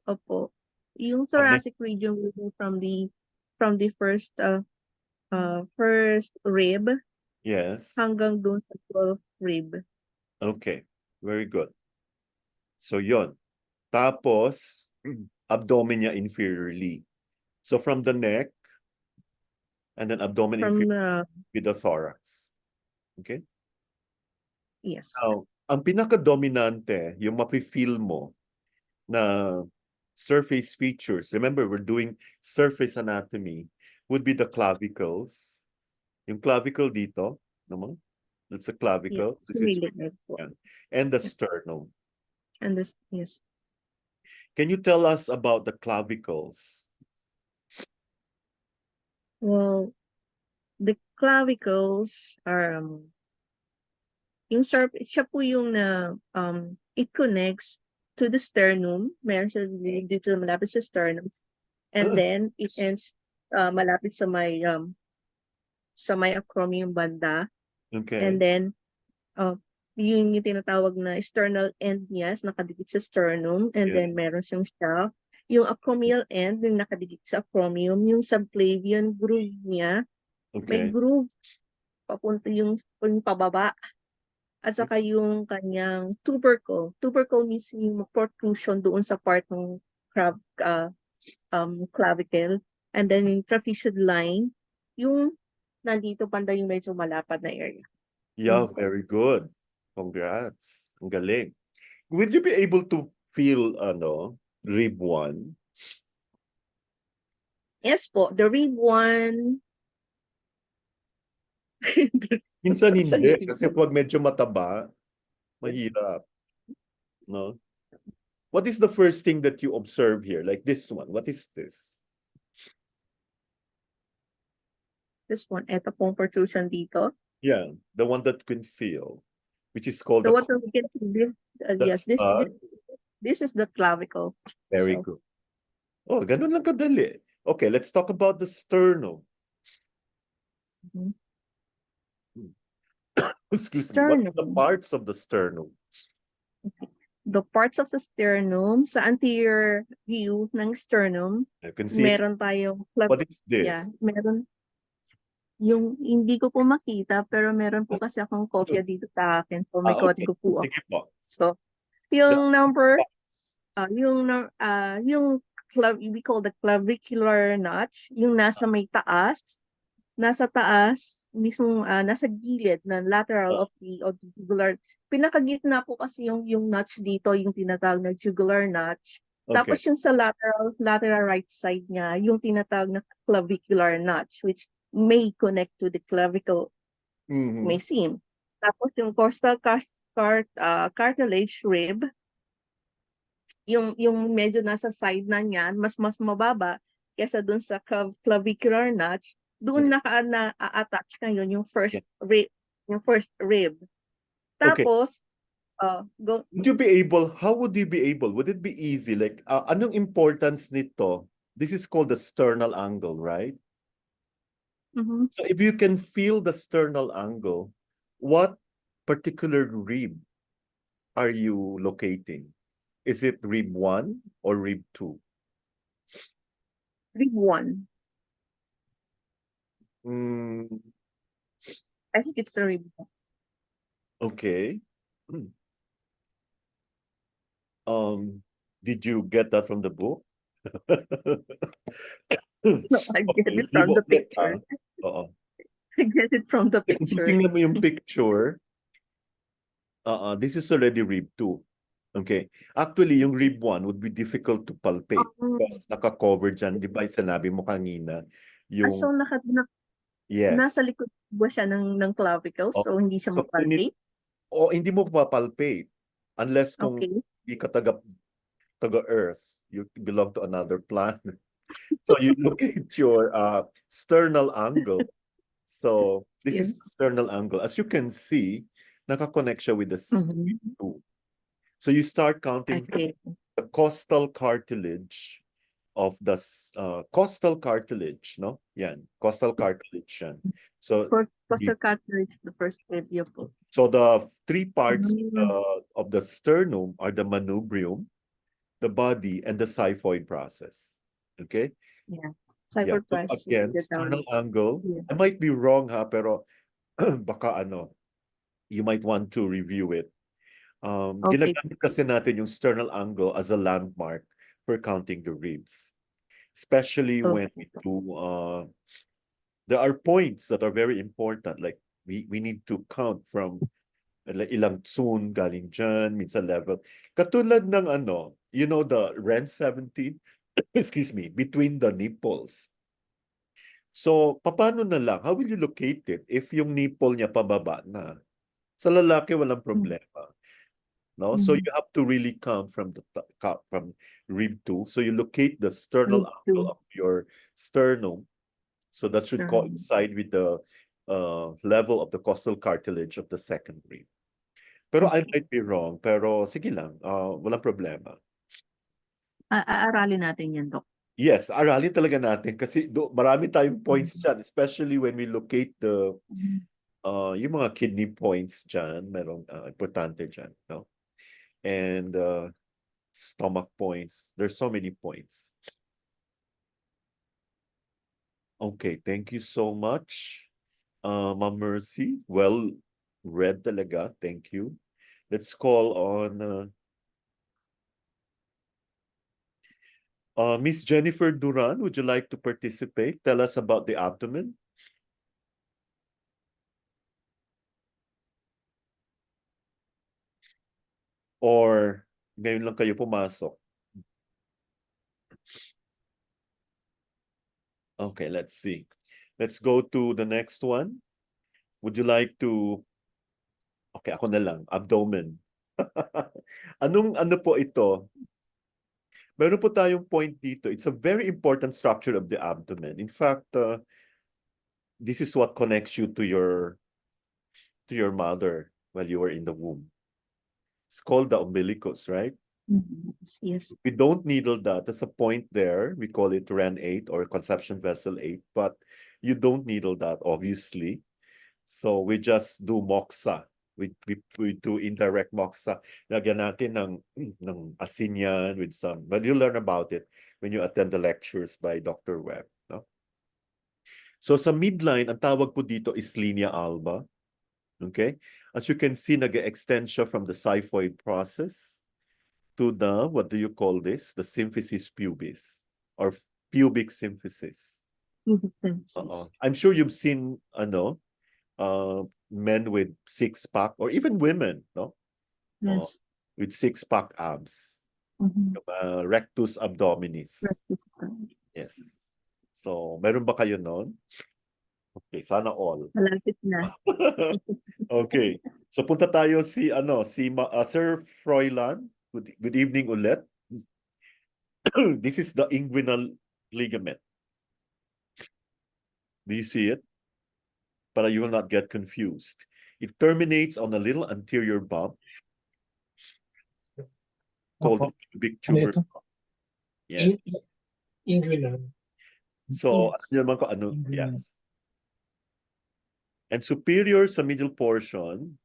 opo. Yung Pag thoracic region will go from the first rib yes. hanggang doon sa 12th rib. Okay, very good. So, yon. Tapos, abdomen niya inferiorly. So, from the neck, and then abdomen From inferior with the thorax. Okay? yes. Now, ang pinaka-dominante, yung mafe-feel mo na surface features, remember, we're doing surface anatomy, would be the clavicles. Yung clavicle dito, naman, that's the clavicle. Yes, This is, really good po. and the Yeah. sternum. And this, yes. Can you tell us about the clavicles? Well, the clavicles are siya po yung it connects to the sternum. Meron siya dito malapit sa sternum. And then it ends malapit sa may acromion banda. Okay. And then yung tinatawag na sternal end niya is nakadikit sa sternum, and then Yes. meron siyang shaft. Yung acromial end yung nakadikit sa acromion, yung subclavian groove niya, may Okay. groove papunta yung pababa. At saka yung kanyang tubercle. Tubercle means yung protrusion doon sa part ng clavicle. And then yung trapezius line, yung nandito banda yung medyo malapad na area. Yeah, very good. Congrats. Ang galing. Will you be able to feel, rib 1? Yes po, the rib 1. Minsan Sa hindi. rib Kasi pag medyo mataba, mahirap. No? What is the first thing that you observe here? Like this one. What is this? This one, eto pong protrusion dito. Yeah, the one that can feel, which is called The the what we can see, yes, this is the clavicle. very So, good. Oh, ganun lang kadali. Okay, let's talk about the sternum. Mhm. Excuse me. What are the Sternum. parts of the sternum? The parts of the sternum, sa anterior view ng sternum, You can see it. meron tayong What is this? yeah, meron yung hindi ko po makita, pero meron po kasi akong kopya dito sa akin. So may Okay. kodigo po ako. Sige po. So yung number we call the clavicular notch, yung nasa may taas, nasa taas mismo, nasa gilid ng lateral of the jugular. Pinakagitna po kasi yung notch dito, yung tinatawag na jugular notch. Okay. Tapos yung sa lateral right side niya, yung tinatawag na clavicular notch, which may connect to the clavicle, Mhm. may seam. Tapos yung costal cartilage rib, yung medyo nasa side na niyan, mas mababa, kesa dun sa clavicular notch, doon na-attach ngayon yung first rib, Okay. Tapos, Would you be able, how would you be able? Would it be easy? Like, anong importance nito? This is called the sternal angle, right? mhm, So if you can feel the sternal angle, what particular rib are you locating? Is it rib 1 or rib 2? rib 1. Mm, I think it's the rib 1. okay. Did you get that from the book? No, I get Okay, it from the ulit, picture. Oo. I get it from the Kung picture. titingnan mo yung picture, this is already rib 2. Okay. Actually, yung rib 1 would be difficult to palpate because naka-cover dyan. Di ba sinabi mo kanina? Yung, So yes. nasa likod ba siya ng clavicle, Oh, so hindi siya so mapalpate? O hindi mo papalpate unless kung Okay. hindi ka taga-Earth, you belong to another planet. So you look at your sternal angle. So this is Yes. sternal angle. As you can see, naka-connect siya with the Mhm. two. So you start counting Okay. the costal cartilage of the costal cartilage, no? Yan, costal cartilage yan. So For coastal cartilage, the first rib po. So the three parts Mm. of the sternum are the manubrium, the body, and the xiphoid process. Okay? Yeah. Yeah. Cyber So process. again, sternal angle. Yeah. I might be wrong ha, pero baka you might want to review it. Okay. Ginagamit kasi natin yung sternal angle as a landmark for counting the ribs. Especially when we do, there are points that are very important. Like we need to count from ilang tsun galing dyan, minsan level. Katulad ng you know the REN 17, excuse me, between the nipples. So, paano na lang? How will you locate it if yung nipple niya pababa na? Sa lalaki, walang problema. No? So, you have to really count from from rib 2. So, you locate the sternal angle of your sternum. So, that should coincide with the level of the costal cartilage of the second rib. Pero I might be wrong. Pero sige lang, walang problema. Aaralin natin yan, Doc. Yes, aralin talaga natin kasi marami tayong points dyan, especially when we locate the yung mga kidney points dyan, merong importante dyan, no? And stomach points. There's so many points. Okay, thank you so much. Ma'am Mercy, well read talaga. Thank you. Let's call on Miss Jennifer Duran. Would you like to participate? Tell us about the abdomen. Or ngayon lang kayo pumasok? Okay, let's see. Let's go to the next one. Would you like to... Okay, ako na lang. Abdomen. Ano po ito? Meron po tayong point dito. It's a very important structure of the abdomen. In fact, this is what connects you to your mother while you were in the womb. It's called the umbilicus, right? Yes. We don't needle that. There's a point there. We call it REN 8 or conception vessel 8, but you don't needle that, obviously. So we just do moxa. We do indirect moxa. Lagyan natin ng asin yan with some, but you'll learn about it when you attend the lectures by Dr. Webb. No? So sa midline, ang tawag po dito is linea alba. Okay? As you can see, nag-extend siya from the xiphoid process to the, what do you call this? The symphysis pubis or pubic symphysis. I'm sure you've seen men with six-pack or even women, no? Yes. With six-pack abs. Rectus abdominis. Yes. So, meron ba kayo nun? Okay, sana all. Malapit na. Okay. So punta tayo si Sir Froilan. Good evening ulit. This is the inguinal ligament. Do you see it? But you will not get confused. It terminates on a little anterior bump called the Opo. pubic Ano tuber. ito? Yes. Inguinal. So, Yes. alam niyo naman kung ano, Inguinal. yes. And superior sa middle portion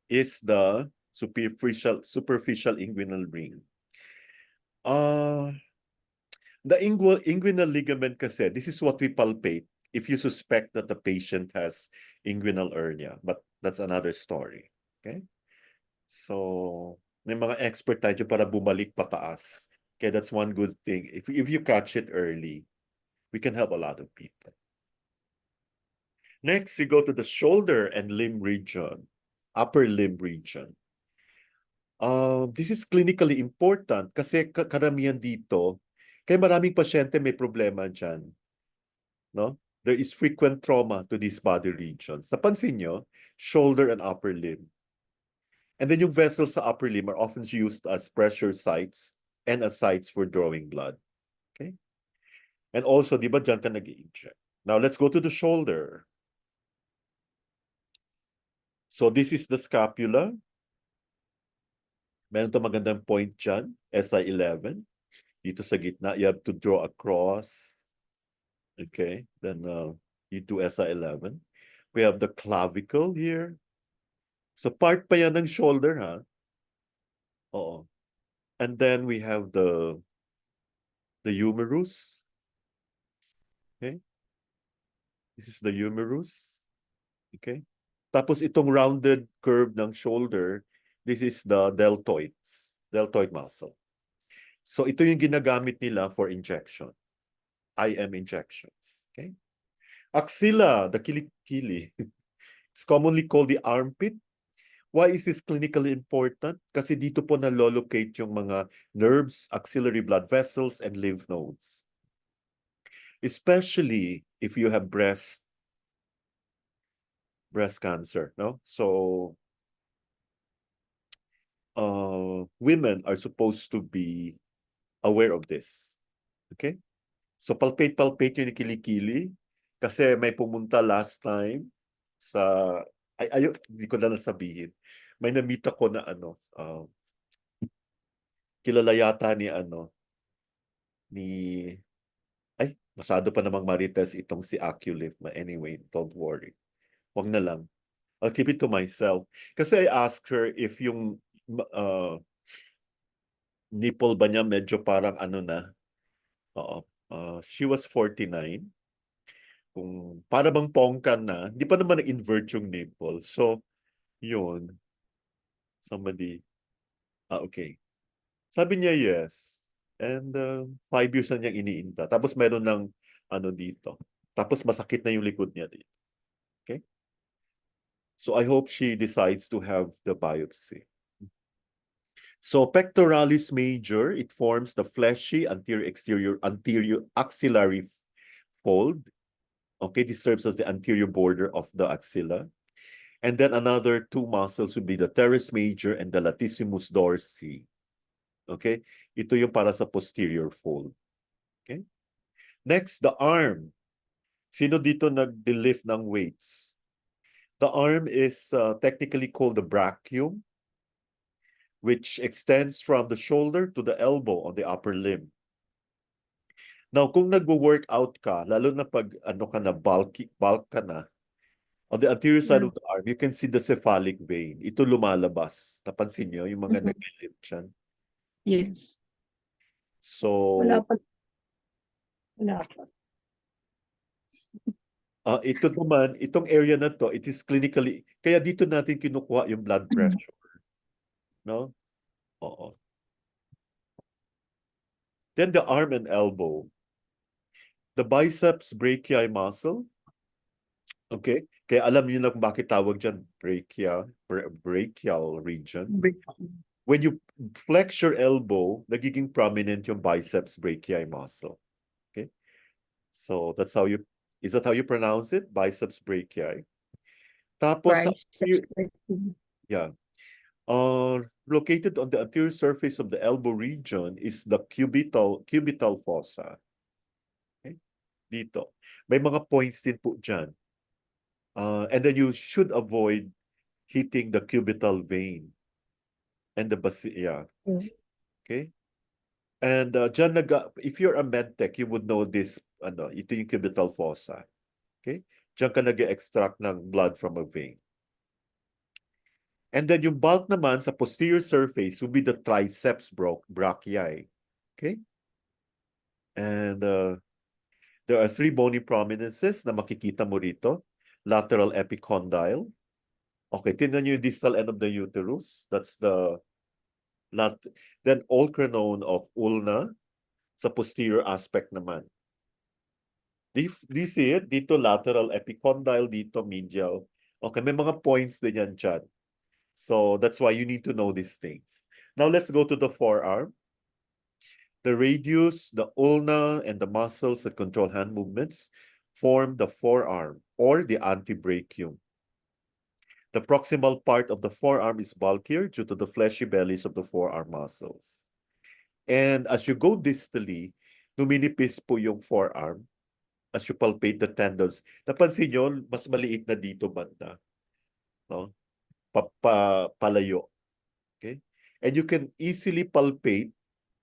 is the superficial inguinal ring. The inguinal ligament kasi, this is what we palpate if you suspect that the patient has inguinal hernia, but that's another story. Okay? So, may mga expert tayo para bumalik pataas. Okay, that's one good thing. If you catch it early, we can help a lot of people. Next, we go to the shoulder and limb region, upper limb region. This is clinically important kasi karamihan dito, kaya maraming pasyente may problema dyan. No? There is frequent trauma to these body regions. Napansin nyo, shoulder and upper limb. And then yung vessels sa upper limb are often used as pressure sites and as sites for drawing blood. Okay? And also, di ba dyan ka nag-i-inject? Now, let's go to the shoulder. So, this is the scapula. Meron to magandang point dyan, SI11. Dito sa gitna, you have to draw across. Okay, then you do SI11. We have the clavicle here. So part pa yan ng shoulder, ha? Oo. And then we have the humerus. Okay. This is the humerus. Okay. Tapos itong rounded curve ng shoulder, this is the deltoid muscle. So ito yung ginagamit nila for injection. IM injections. Okay. Axilla, the kilikili. It's commonly called the armpit. Why is this clinically important? Kasi dito po nalolocate yung mga nerves, axillary blood vessels, and lymph nodes. Especially if you have breast cancer, no? So, women are supposed to be aware of this. Okay? So, palpate yung kilikili. Kasi may pumunta last time sa, hindi ko na nasabihin. May na-meet ako na kilala yata masyado pa namang marites itong si Aculift. Anyway, don't worry. Wag na lang. I'll keep it to myself. Kasi I asked her if yung nipple ba niya medyo parang na. Oo. She was 49. Kung para bang pongkan na, hindi pa naman nag-invert yung nipple. So, yun. Somebody. Okay. Sabi niya yes. And 5 years na niyang iniinta. Tapos meron ng dito. Tapos masakit na yung likod niya dito. Okay? So I hope she decides to have the biopsy. So pectoralis major, it forms the fleshy anterior axillary fold. Okay, this serves as the anterior border of the axilla. And then another two muscles would be the teres major and the latissimus dorsi. Okay? Ito yung para sa posterior fold. Okay? Next, the arm. Sino dito nag-lift ng weights? The arm is technically called the brachium, which extends from the shoulder to the elbow on the upper limb. Now, kung nagwo-workout ka, lalo na pag bulk ka na, on the anterior side of the arm, you can see the cephalic vein. Ito lumalabas. Napansin nyo, yung mga nag-lift dyan. Yes. So, Wala pa. Wala pa. ito naman, itong area na to, it is clinically, kaya dito natin kinukuha yung blood pressure. No? Oo. Then the arm and elbow. The biceps brachii muscle. Okay? Kaya alam niyo na kung bakit tawag dyan brachial region. When you flex your elbow, nagiging prominent yung biceps brachii muscle. Okay? So that's how is that how you pronounce it? Biceps brachii. Tapos, yeah. Located on the anterior surface of the elbow region is the cubital fossa. Okay? dito. May mga points din po dyan. And then you should avoid hitting the cubital vein and the yeah. Mm. Okay? And dyan if you're a medtech, you would know this, ito yung cubital fossa. Okay? Dyan ka nag-extract ng blood from a vein. And then yung bulk naman sa posterior surface would be the triceps brachii. Okay? And there are 3 bony prominences na makikita mo rito. Lateral epicondyle. Okay, tingnan nyo yung distal end of the uterus. That's the then olecranon of ulna sa posterior aspect naman. Do you see it? Dito lateral epicondyle, dito medial. Okay, may mga points din yan dyan. So that's why you need to know these things. Now let's go to the forearm. The radius, the ulna, and the muscles that control hand movements form the forearm or the antebrachium. The proximal part of the forearm is bulkier due to the fleshy bellies of the forearm muscles. And as you go distally, numinipis po yung forearm as you palpate the tendons. Napansin nyo, mas maliit na dito banda. No? Palayo. Okay? And you can easily palpate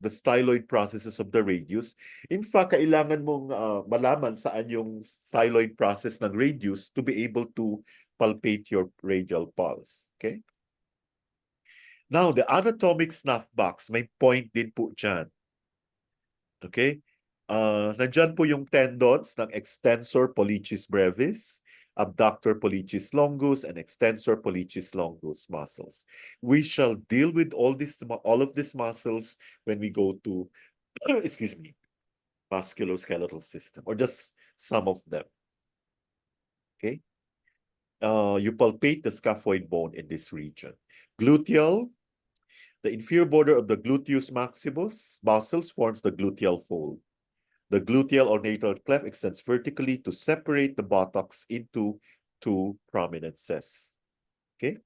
the styloid processes of the radius. In fact, kailangan mong malaman saan yung styloid process ng radius to be able to palpate your radial pulse. Okay? Now, the anatomic snuff box, may point din po dyan. Okay? Nandyan po yung tendons ng extensor pollicis brevis, abductor pollicis longus, and extensor pollicis longus muscles. We shall deal with all of these muscles when we go to, excuse me, musculoskeletal system, or just some of them. Okay? You palpate the scaphoid bone in this region. Gluteal, the inferior border of the gluteus maximus muscles forms the gluteal fold. The gluteal or natal cleft extends vertically to separate the buttocks into 2 prominences. Okay?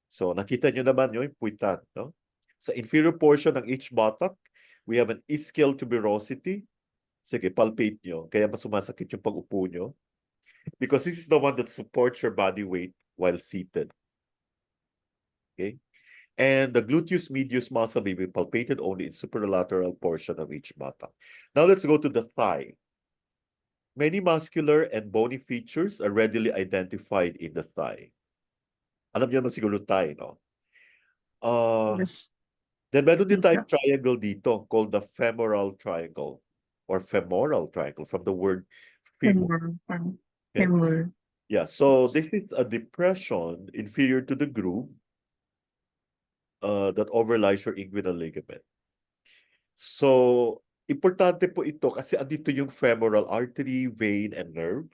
So, nakita nyo naman yung puwitan. No? Sa inferior portion ng each buttock, we have an ischial tuberosity. Sige, palpate nyo. Kaya mas sumasakit yung pag-upo nyo. Because this is the one that supports your body weight while seated. Okay? And the gluteus medius muscle may be palpated only in superlateral portion of each buttock. Now let's go to the thigh. Many muscular and bony features are readily identified in the thigh. Alam niyo naman siguro thigh, no? Yes. Then meron din tayong triangle dito called the femoral triangle or femoral triangle from the word femur. Femur. Yeah, so this is a depression inferior to the groove that overlies your inguinal ligament. So, importante po ito kasi andito yung femoral artery, vein, and nerve.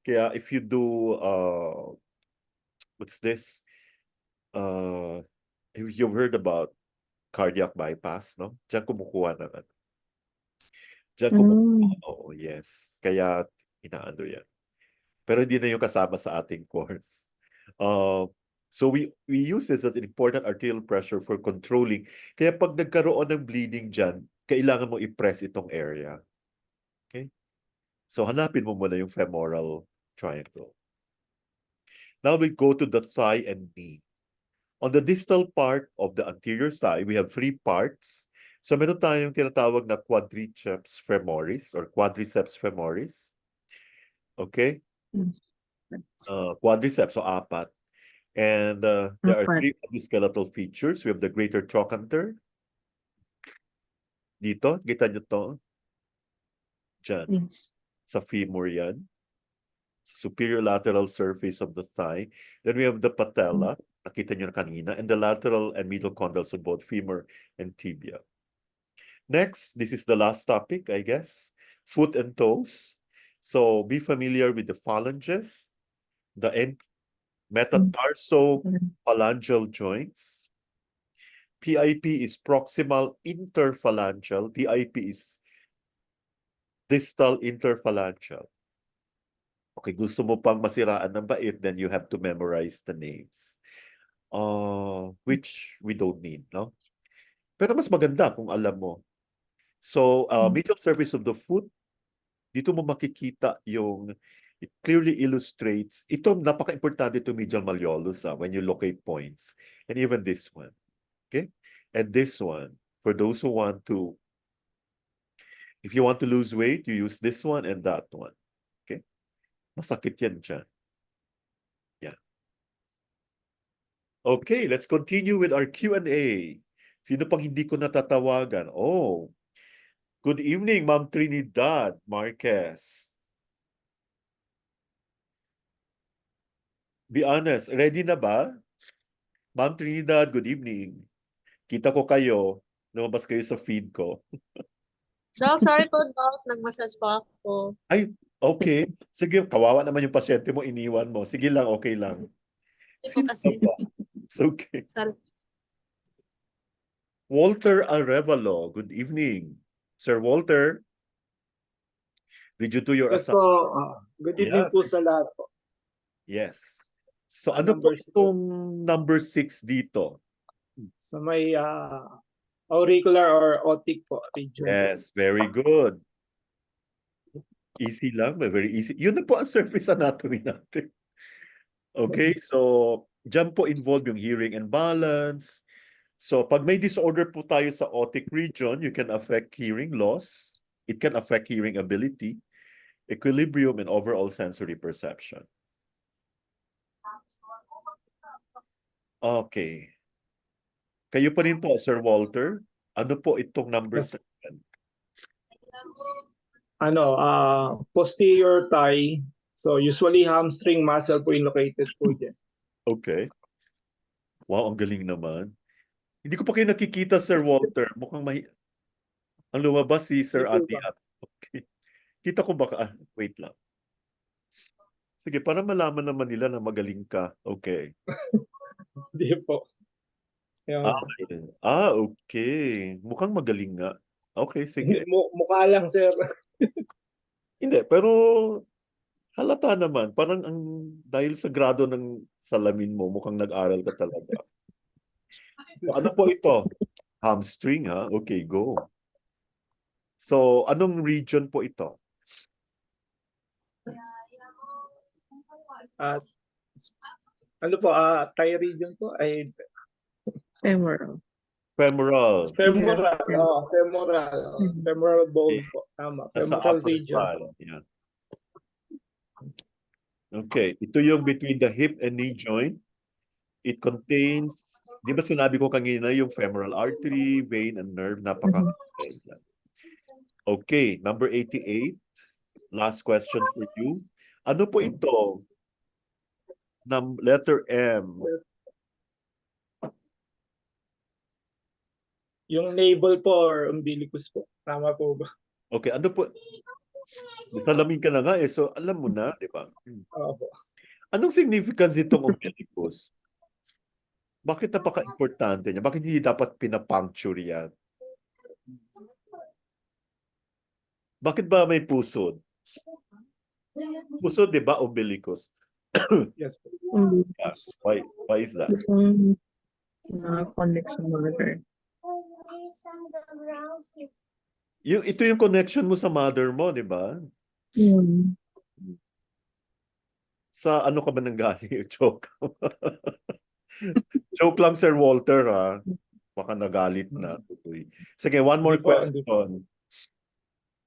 Kaya if you do, what's this? You've heard about cardiac bypass, no? Diyan kumukuha ng ano. Diyan kumukuha, oo, yes. Kaya inaano yan. Pero hindi na yung kasama sa ating course. So we use this as an important arterial pressure for controlling. Kaya pag nagkaroon ng bleeding dyan, kailangan mo i-press itong area. Okay? So hanapin mo muna yung femoral triangle. Now we go to the thigh and knee. On the distal part of the anterior thigh, we have 3 parts. So meron tayong tinatawag na quadriceps femoris or quadriceps femoris. Okay? Quadriceps, so 4. And there are 3 skeletal features. We have the greater trochanter. Dito, kita nyo to? Diyan. Yes. Sa femur yan. Superior lateral surface of the thigh. Then we have the patella. Nakita nyo na kanina. And the lateral and medial condyles of both femur and tibia. Next, this is the last topic, I guess. Foot and toes. So be familiar with the phalanges, the metatarsophalangeal joints. PIP is proximal interphalangeal. DIP is distal interphalangeal. Okay, gusto mo pang masiraan ng bait, then you have to memorize the names. Which we don't need, no? Pero mas maganda kung alam mo. So, medial surface of the foot, dito mo makikita yung, it clearly illustrates, ito napaka-importante to medial malleolus when you locate points. And even this one. Okay? And this one, for those who want to, if you want to lose weight, you use this one and that one. Okay? Masakit yan dyan. Yeah. Okay, let's continue with our Q&A. Sino pang hindi ko natatawagan? Oh, good evening, Ma'am Trinidad Marquez. Be honest, ready na ba? Ma'am Trinidad, good evening. Kita ko kayo. Lumabas kayo sa feed ko. Doc, sorry po, Doc. Nag-massage po ako. Ay, okay. Sige, kawawa naman yung pasyente mo, iniwan mo. Sige lang, okay lang. Hindi po kasi. It's okay. Sorry. Walter Arevalo, good evening. Sir Walter, did you do your Yes assignment? po. Good evening Yeah. po sa lahat po. Yes. So ano po Number six. itong number 6 dito? Sa may auricular or otic po region. Yes, very good. Easy lang, very easy. Yun na po ang surface anatomy natin. Okay, so dyan po involved yung hearing and balance. So pag may disorder po tayo sa otic region, you can affect hearing loss. It can affect hearing ability, equilibrium, and overall sensory perception. Okay. Kayo pa rin po, Sir Walter. Ano po itong number Yes. 7? Posterior thigh. So usually hamstring muscle po yung located po dyan. Okay. Wow, ang galing naman. Hindi ko pa kayo nakikita, Sir Walter. Mukhang ang lumabas si Sir Ito Adi. Okay. Kita ko baka, wait lang. Sige, para malaman naman nila na magaling ka. Okay. Hindi po. Yung, Okay. Mukhang magaling nga. Okay, sige. mukha lang, sir. Hindi, pero halata naman. Parang dahil sa grado ng salamin mo, mukhang nag-aral ka talaga. So, ano po ito? Hamstring, ha? Okay, go. So, anong region po ito? At thigh region po ay Femoral. Femoral. femoral. Yeah. Femoral. Mhm. Femoral bone po. Tama. Sa Femoral upper region. spine. Yan. Okay, ito yung between the hip and knee joint. It contains, di ba sinabi ko kanina yung femoral artery, vein, and nerve, napaka. Okay, number 88. Last question for you. Ano po ito? Letter M. Yung navel po or umbilicus po. Tama po ba? Okay, ano po? Salamin ka na nga eh, so alam mo na, di ba? Opo. Anong significance itong umbilicus? Bakit napaka-importante niya? Bakit hindi dapat pinapuncture yan? Bakit ba may pusod? Pusod, di ba, umbilicus? Yes po. Yes. Why is that? Connect sa mother. Ito yung connection mo sa mother mo, di ba? Sa ano ka ba nanggaling? Joke. Joke lang, Sir Walter, ha? Baka nagalit na. Sige, one more Hindi po. question.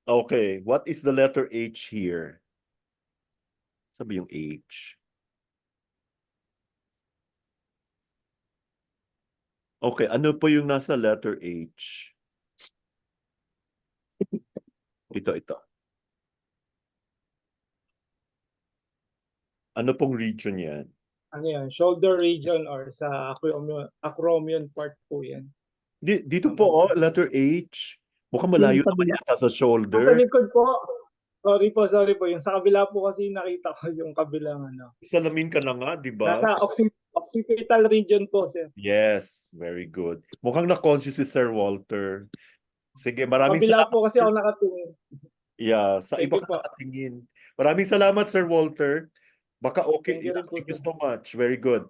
Okay, what is the letter H here? Sabi yung H. Okay, ano po yung nasa letter H? Ito. Ano pong region yan? Ano yan? Shoulder region or sa acromion part po yan. Dito po, letter H. Mukhang malayo naman yata sa Sa shoulder. likod po. Sorry po. Yung sa kabila po kasi nakita ko yung kabilang ano. Salamin ka na nga, di ba? Nasa occipital region po, sir. Yes, very good. Mukhang na-conscious si Sir Walter. Sige, maraming Kabila salamat. po kasi ako nakatingin. Yeah, sa Thank iba you ka po. nakatingin. Maraming salamat, Sir Walter. Baka okay. Thank you rin po, Thank you sir. so much. Very good.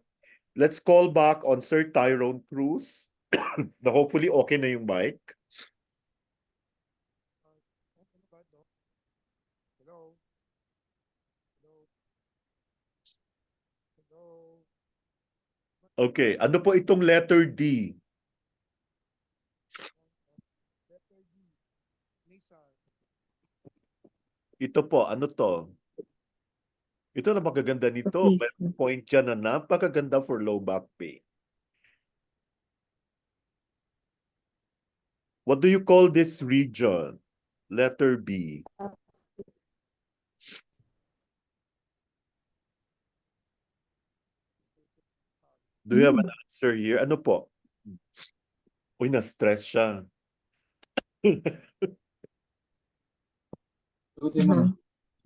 Let's call back on Sir Tyrone Cruz. Na hopefully okay na yung mic. So, Okay, ano po itong letter D? letter D, nasal. Ito po, ano to? Ito na magaganda nito. May Patricia. point dyan na napakaganda for low back pain. What do you call this region? Letter B. Do you have an answer here? Ano po? Uy, na-stress siya. Buti naman.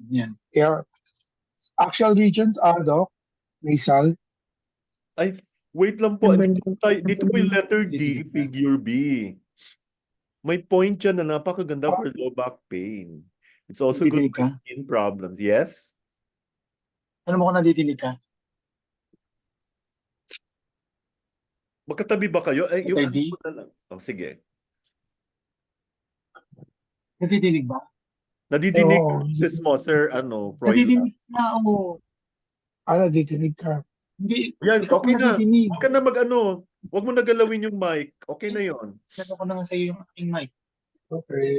Yan. Kaya, actual regions are, Doc, nasal. Ay, wait lang po. Number Dito po yung letter D, Dito. figure B. May point dyan na napakaganda for low back pain. It's also good Nadidinig for ka? skin problems. Yes? Ano mo kung nadidinig ka? Magkatabi ba kayo? Eh, yung Letter ano D? po na lang. Oh, sige. Nadidinig ba? Nadidinig Oo. yung boses mo, Sir, Freud. Nadidinig ka, oo. Nadidinig ka. Hindi, Yan, ikaw okay pa na. nadidinig. Huwag ka na Huwag mo nagalawin yung mic. Okay na yon. Sino ko na nga sa'yo yung aking mic. Okay.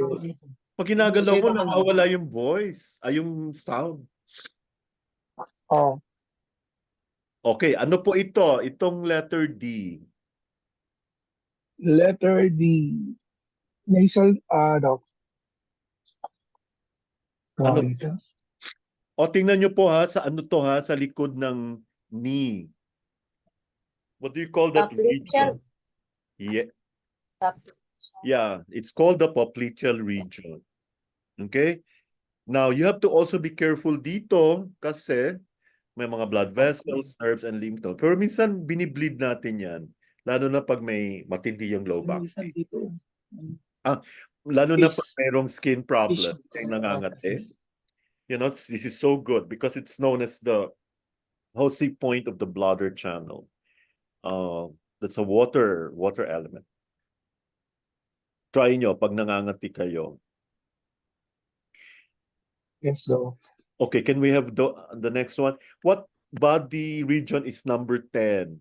Pag ginagalaw mo, Sige, tama. nawawala yung voice. Ay, yung sound. Oh, Okay, ano po ito? Itong letter D. letter D. Nasal, Doc. Ano? Ito. O, tingnan nyo po sa sa likod ng knee. What do you call that region? Yeah. Yeah, it's called the popliteal region. Okay? Now, you have to also be careful dito kasi may mga blood vessels, nerves, and lymph nodes. Pero minsan, binibleed natin yan. Lalo na pag may matindi yung low back. Nasal dito. Lalo na pag Fish. mayroong skin problem. Fish. Yung nangangati. You know, this is so good because it's known as the Hosi point of the bladder channel. That's a water element. Try nyo pag nangangati kayo. Yes, Doc. Okay, can we have the next one? What body region is number 10?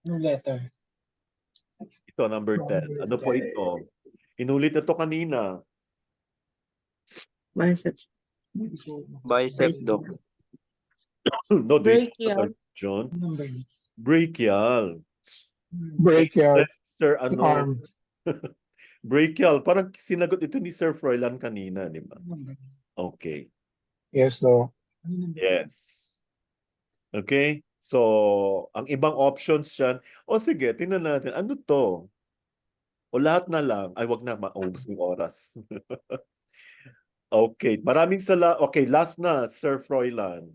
Yung letter. Ito, number 10. Ano po ito? Inulit ito kanina. Biceps. Bicep, Doc. No, Brachial. John. Number. Brachial. Brachial. Sir, Arm. brachial. Parang sinagot ito ni Sir Froilan kanina, di ba? Okay. Yes, Doc. Yes. Okay? So, ang ibang options dyan, sige, tingnan natin, ano to? O lahat na lang. Ay, wag na, maubos yung oras. Okay, maraming okay, last na, Sir Froilan.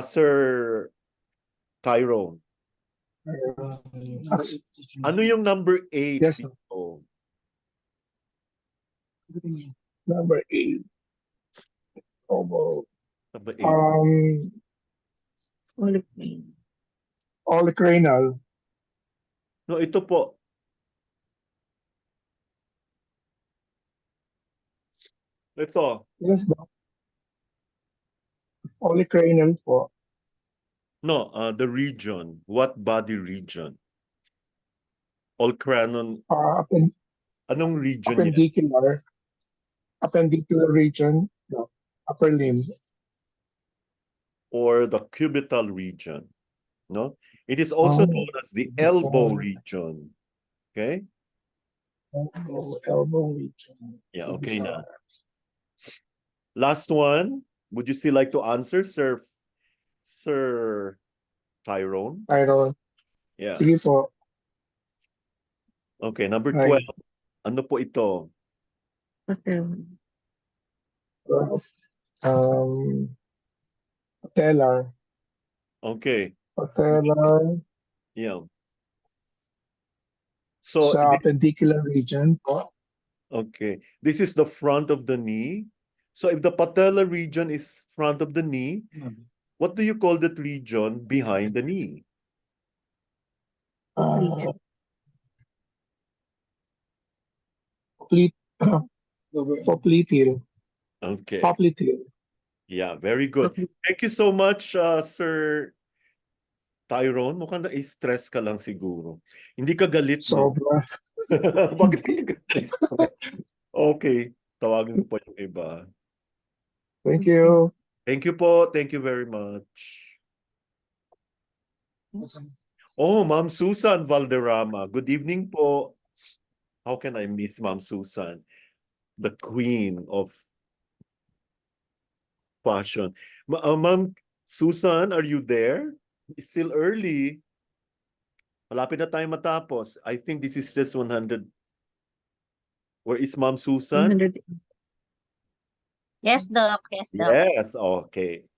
Sir Tyrone. Ano yung number 8 Yes, dito? Number 8. Number 8. Olecranal. No, ito po. Ito. Yes, Doc. Olecranal po. No, the region. What body region? Olecranon. Anong region yan? Appendicular region. No. Upper limb. Or the cubital region. No? It is also known as the elbow region. Okay? Elbow region. Yeah, okay na. Last one. Would you still like to answer, Sir Tyrone? Tyrone. Yeah. Sige po. Okay, number 12. Ano po ito? Patellar. Okay. Patellar. Yeah. So, Sa appendicular region po. okay. This is the front of the knee. So, if the patellar region is front of the knee, what do you call that region behind the knee? Popliteal. Okay. Popliteal. Yeah, very good. Thank you so much, Sir Tyrone, mukhang na-stress ka lang siguro. Hindi ka galit, no? Sobra. Bakit ka galit? Okay, tawagin ko pa yung iba. Thank you. Thank you po. Thank you very much. Oh, Ma'am Susan Valderrama. Good evening po. How can I miss Ma'am Susan? The queen of fashion. Ma'am Susan, are you there? It's still early. Malapit na tayo matapos. I think this is just 100. Where is Ma'am Susan? 100. Yes, Doc. Yes, Doc. Yes, okay.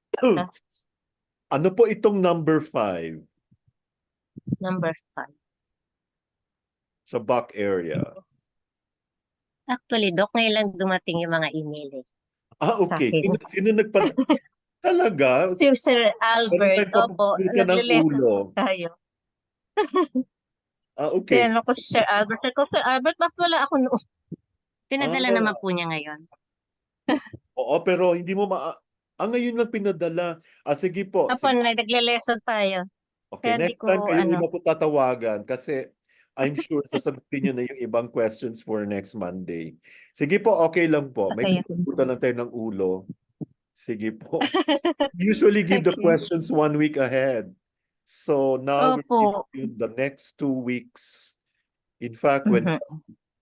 Ano po itong number 5 Number 5. sa back area? Actually, Doc, ngayon lang dumating yung mga email eh. Ah, Sa okay. akin. Sino nagpa... Talaga? Si Sir Albert, Meron opo, tayong ka ng nagle-lesson ulo. tayo. Ah, okay. Tinanong ko si Sir Albert. Sabi ko, Sir Albert, bakit wala ako noon? Pinadala Ah. naman po niya ngayon. Oo, pero hindi mo ngayon lang pinadala. Sige po. Apo, nagle-lesson tayo. Okay, Kaya hindi next time ko, kayo ano. una ko tatawagan kasi I'm sure sasagutin nyo na yung ibang questions for next Monday. Sige po, okay lang po. May Okay. pupunta lang tayo ng ulo. Sige po. Usually give the Okay. questions 1 week ahead. So now we're Opo. giving you the next 2 weeks. In fact, when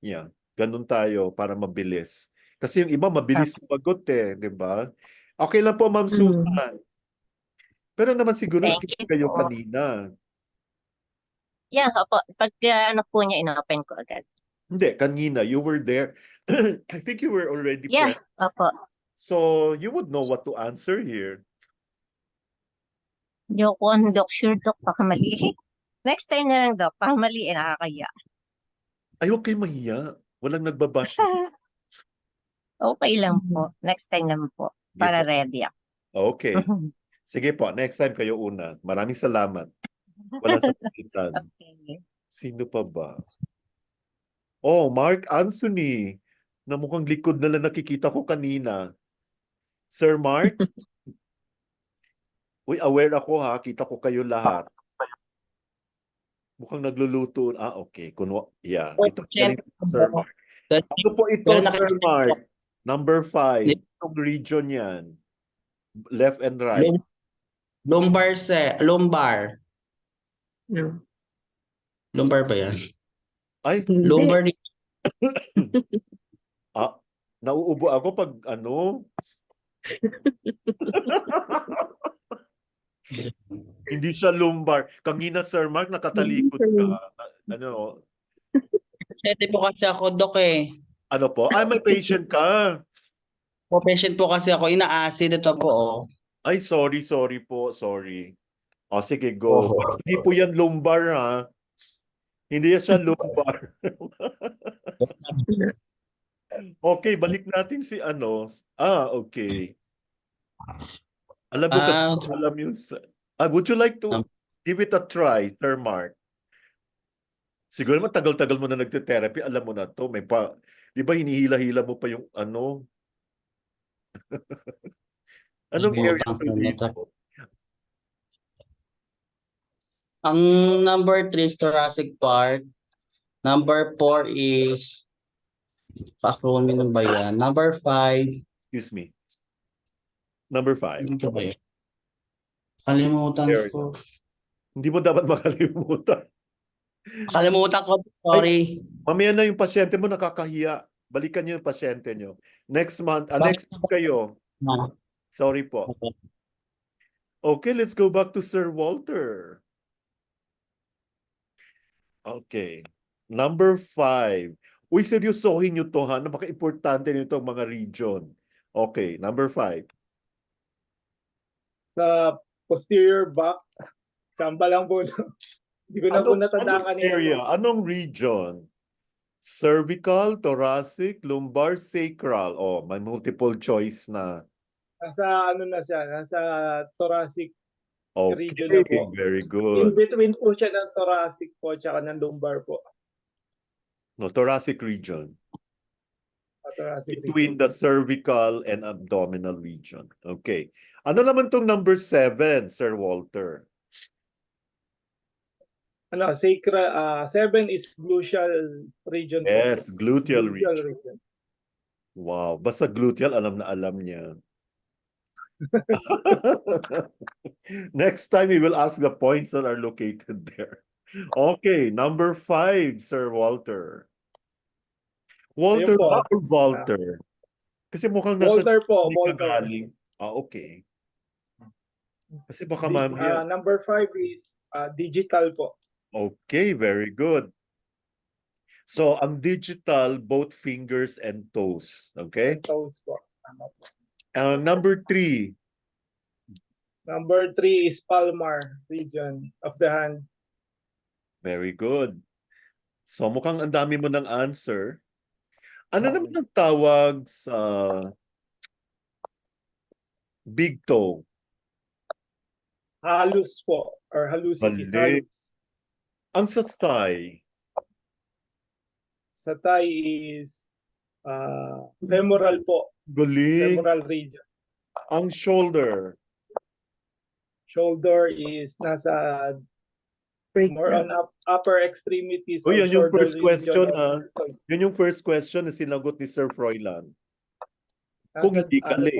yeah, ganun tayo para mabilis. Kasi yung iba mabilis sumagot di ba? Okay lang po, Ma'am Susan. Pero naman siguro Thank nakinig you kayo po. kanina. Yeah, opo. Pag ano po niya, inopen ko agad. Hindi, kanina you were there. I think you were already Yeah, present. opo. So you would know what to answer here. Hindi ako, Doc, sure, Doc, baka mali. Next time na lang, Doc, baka mali, nakakaya. Ay, huwag kayo mahiya. Walang nagbabash. Okay lang po. Next time naman po. Para ready ako. Okay. Sige po, next time kayo una. Maraming salamat. Walang sakitan. Okay. Sino pa ba? Oh, Mark Anthony. Na mukhang likod na lang nakikita ko kanina. Sir Mark? Uy, aware ako ha. Kita ko kayo lahat. Mukhang nagluluto. Okay. Yeah. Ito galing Sir Mark. Ano po ito, Sir Mark? Number 5. Itong region yan. Left and right. Lumbar. Lumbar ba yan? Ay, Lumbar. nauubo ako pag ano. Hindi siya lumbar. Kanina, Sir Mark, nakatalikod ka. Ano? Pasyente po kasi ako, Doc eh. Ano po? Ay, may patient ka. Patient po kasi ako, ina-acid ito po oh. Ay, sorry po. Sorry. Sige, go. Hindi po yan lumbar, ha? Hindi siya lumbar. Okay, balik natin si ano. Okay. Alam mo kasi, alam yun. Would you like to give it a try, Sir Mark? Siguro matagal-tagal mo na nagte-therapy, alam mo na to. Di ba hinihila-hila mo pa yung ano? Anong area to dito? Ang number 3 is thoracic part. Number 4 is acronym ba yan? Number 5. Excuse me. Number 5. Ano ba yan? Kalimutan ko. Hindi mo dapat makalimutan. Kalimutan ko, sorry. Mamaya na yung pasyente mo nakakahiya. Balikan niyo yung pasyente niyo. Next month kayo. Sorry po. Okay, let's go back to Sir Walter. Okay. Number 5. Uy, seryosohin nyo to ha. Napaka-importante nito mga region. Okay, number 5. Sa posterior back, samba lang po. Hindi ko na po natandaan kanina. Area? Anong region? Cervical, thoracic, lumbar, sacral. May multiple choice na. Nasa ano na siya, nasa thoracic region Okay, na po. very In good. between po siya ng thoracic po tsaka ng lumbar po. No, thoracic region. Thoracic Between region. the cervical and abdominal region. Okay. Ano naman tong number 7, Sir Walter? Sacral, 7 is gluteal region po. Yes, gluteal Gluteal region. region. Wow, basta gluteal, alam na alam niya. Next time, we will ask the points that are located there. Okay, number 5, Sir Walter. Walter Ayun po. ba or Walter? Kasi mukhang nasa Walter po, hindi ka Walter. galing. Okay. Kasi baka mamaya. Number 5 is digital po. Okay, very good. So, ang digital, both fingers and toes. Okay? Toes po. Tama po. Number 3, Number 3 is palmar region of the hand. very good. So, mukhang ang dami mo ng answer. Ano naman ang tawag sa big toe? Halus po. Or hallucities. Mali. Halus. Ang sa thigh? Sa thigh is femoral po. Galing. Femoral region. Ang shoulder? Shoulder is nasa more on upper extremities. Oh, of yan yung shoulder first question, region. Yun yung first question na sinagot ni Sir Froilan. Kung Nasa, hindi ka late.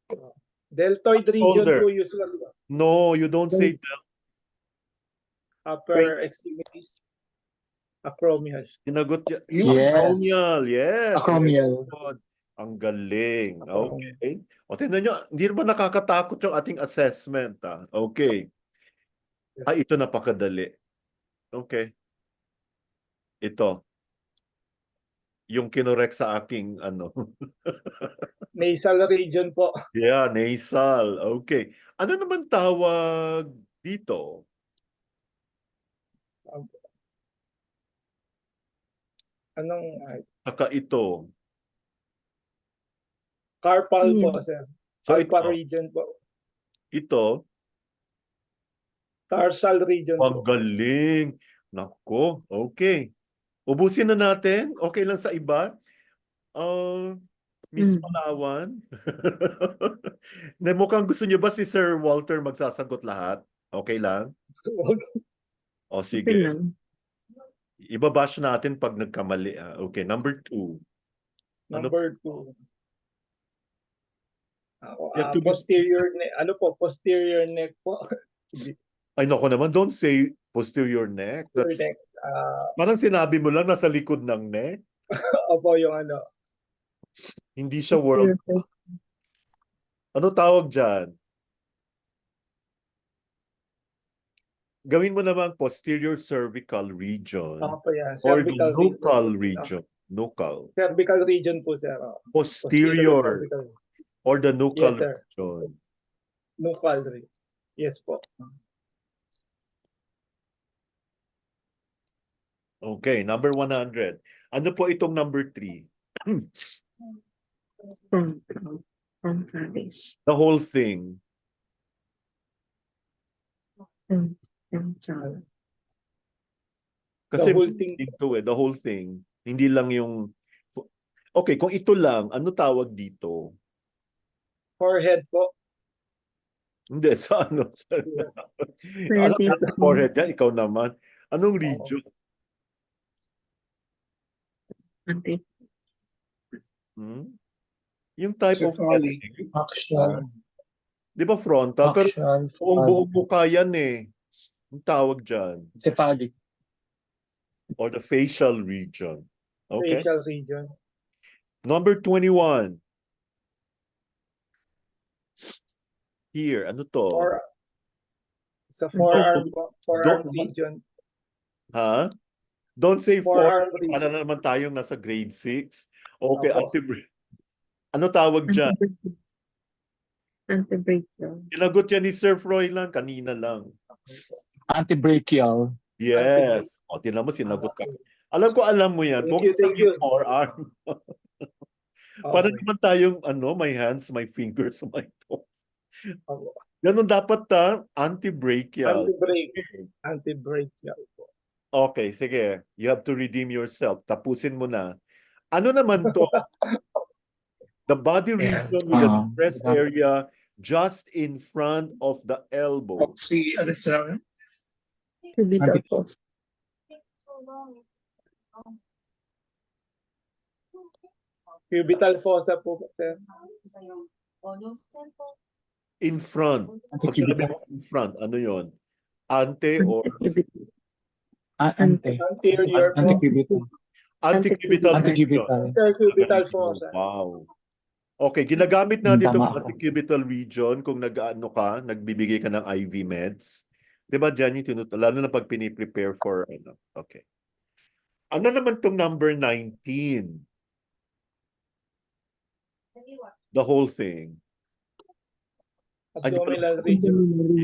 po? Deltoid region Shoulder. po usually. No, you don't say that. Upper extremities. Acromial. Sinagot niya. Yes. Acromial, yes. Acromial. Very good. Ang galing. Okay. O, tingnan nyo, hindi ba nakakatakot yung ating assessment? Okay. Ito napakadali. Okay. Ito. Yung kinorek sa aking Nasal region po. Yeah, nasal. Okay. Ano naman tawag dito? Anong Saka ito. carpal po, sir. So Carpal ito, region po. ito, Tarsal region ang po. galing. Nako, okay. Ubusin na natin. Okay lang sa iba. Miss Palawan. Na mukhang gusto niyo ba si Sir Walter magsasagot lahat? Okay lang? O sige. Ibabash natin pag nagkamali. Okay, number 2. Number 2. to be- Posterior neck. Ano po? Posterior neck po. Ay, naku naman, don't say posterior neck. Posterior That's, neck. parang sinabi mo lang nasa likod ng neck. Opo, yung ano. Hindi siya world. Ano tawag dyan? Gawin mo naman posterior cervical region Opo, yan. or the Cervical nuchal region. Nuchal. Cervical region po, sir. Posterior cervical. or the nuchal Yes, sir. region. Nuchal region. Yes po. Okay, number 100. Ano po itong number 3? Frontalis. The whole thing. Frontal. Kasi The whole thing. the whole thing. Hindi lang yung... Okay, kung ito lang, ano tawag dito? Forehead po. Hindi, sa ano? Alam natin forehead yan, ikaw naman. Anong region? Yung type of Cephalic. head. Axial. Di ba frontal? Pero Axial. buong mukha yan eh. Yung tawag dyan. Cephalic. Or the facial region. Okay? Facial region. Number 21. Here, ano to? Sa forearm po. Forearm Don't- region. Ha? Don't say Forearm four. region. Para na naman tayong nasa grade 6. Okay, Opo. ano tawag dyan? Antebrachial. Sinagot yan ni Sir Froilan kanina lang. Antebrachial. Yes. O, tinan mo, sinagot ka. Alam ko, alam mo yan. Thank you, thank you. Forearm. Para naman tayong, my hands, my fingers, my toes. Opo. Ganun dapat anti-brachial. Anti-brachial po. Okay, sige. You have to redeem yourself. Tapusin mo na. Ano naman to? The body region with the breast area just in front of the elbow. Si Alessandro. Cubital Anti- fossa. Cubital fossa po, sir. In front. Pag sinabi mo in front, ano yon? Ante or Ante. Anterior po. Anticubital. anticubital region. Anticubital. Intercubital Galing mo. fossa. Wow. Okay, ginagamit natin itong Tama ako. anticubital region kung nag-ano ka, nagbibigay ka ng IV meds. 'Di ba dyan yung lalo na pag piniprepare for ano. Okay. Ano naman itong number 19? The whole thing. Abdominal region.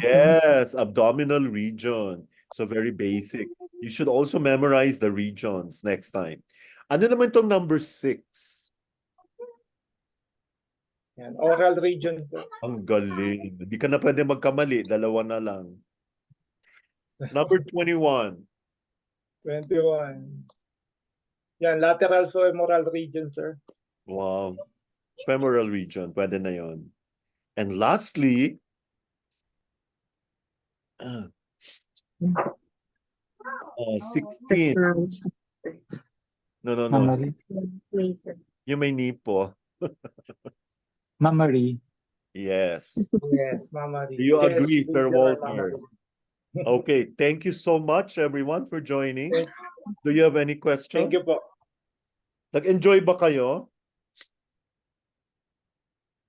Yes, abdominal region. So very basic. You should also memorize the regions next time. Ano naman itong number 6? Yan. Oral region, sir. Ang galing. Hindi ka na pwede magkamali. Dalawa na lang. Number 21. 21. Yan, lateral femoral region, sir. Wow. Femoral region. Pwede na yon. And lastly, 16. No. Mammary. Yung may nipo. Mammary. Yes. Yes, mammary. Do you Yes, agree, Sir regional Walter? mammary. Okay. Thank you so much, everyone, for joining. Do you have any questions? Thank you po. Nag-enjoy ba kayo?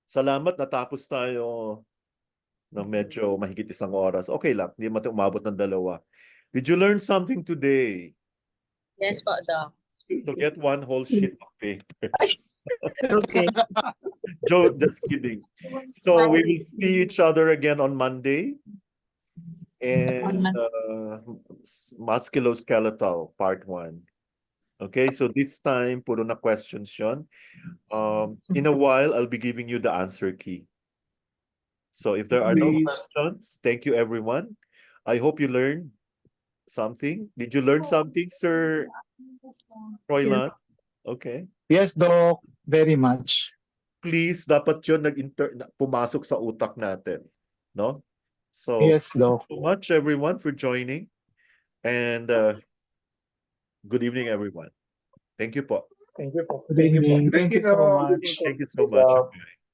Salamat, natapos tayo ng medyo mahigit 1 oras. Okay lang, hindi mo umabot ng 2. Did you learn something today? Yes po, Doc. So get 1 whole sheet of paper. Okay. Joe, just kidding. So we will see each other again on Monday. And musculoskeletal part 1. Okay, so this time, puro na questions yun. In a while, I'll be giving you the answer key. So if there are no Please. questions, thank you, everyone. I hope you learned something. Did you learn something, Sir Roylan? Okay. Yes, Doc. Very much. Please, dapat yun pumasok sa utak natin. No? So, Yes, Doc. so much, everyone, for joining. And good evening, everyone. Thank you po. Thank you po. Good evening. Thank you so much. Thank you so much. Okay.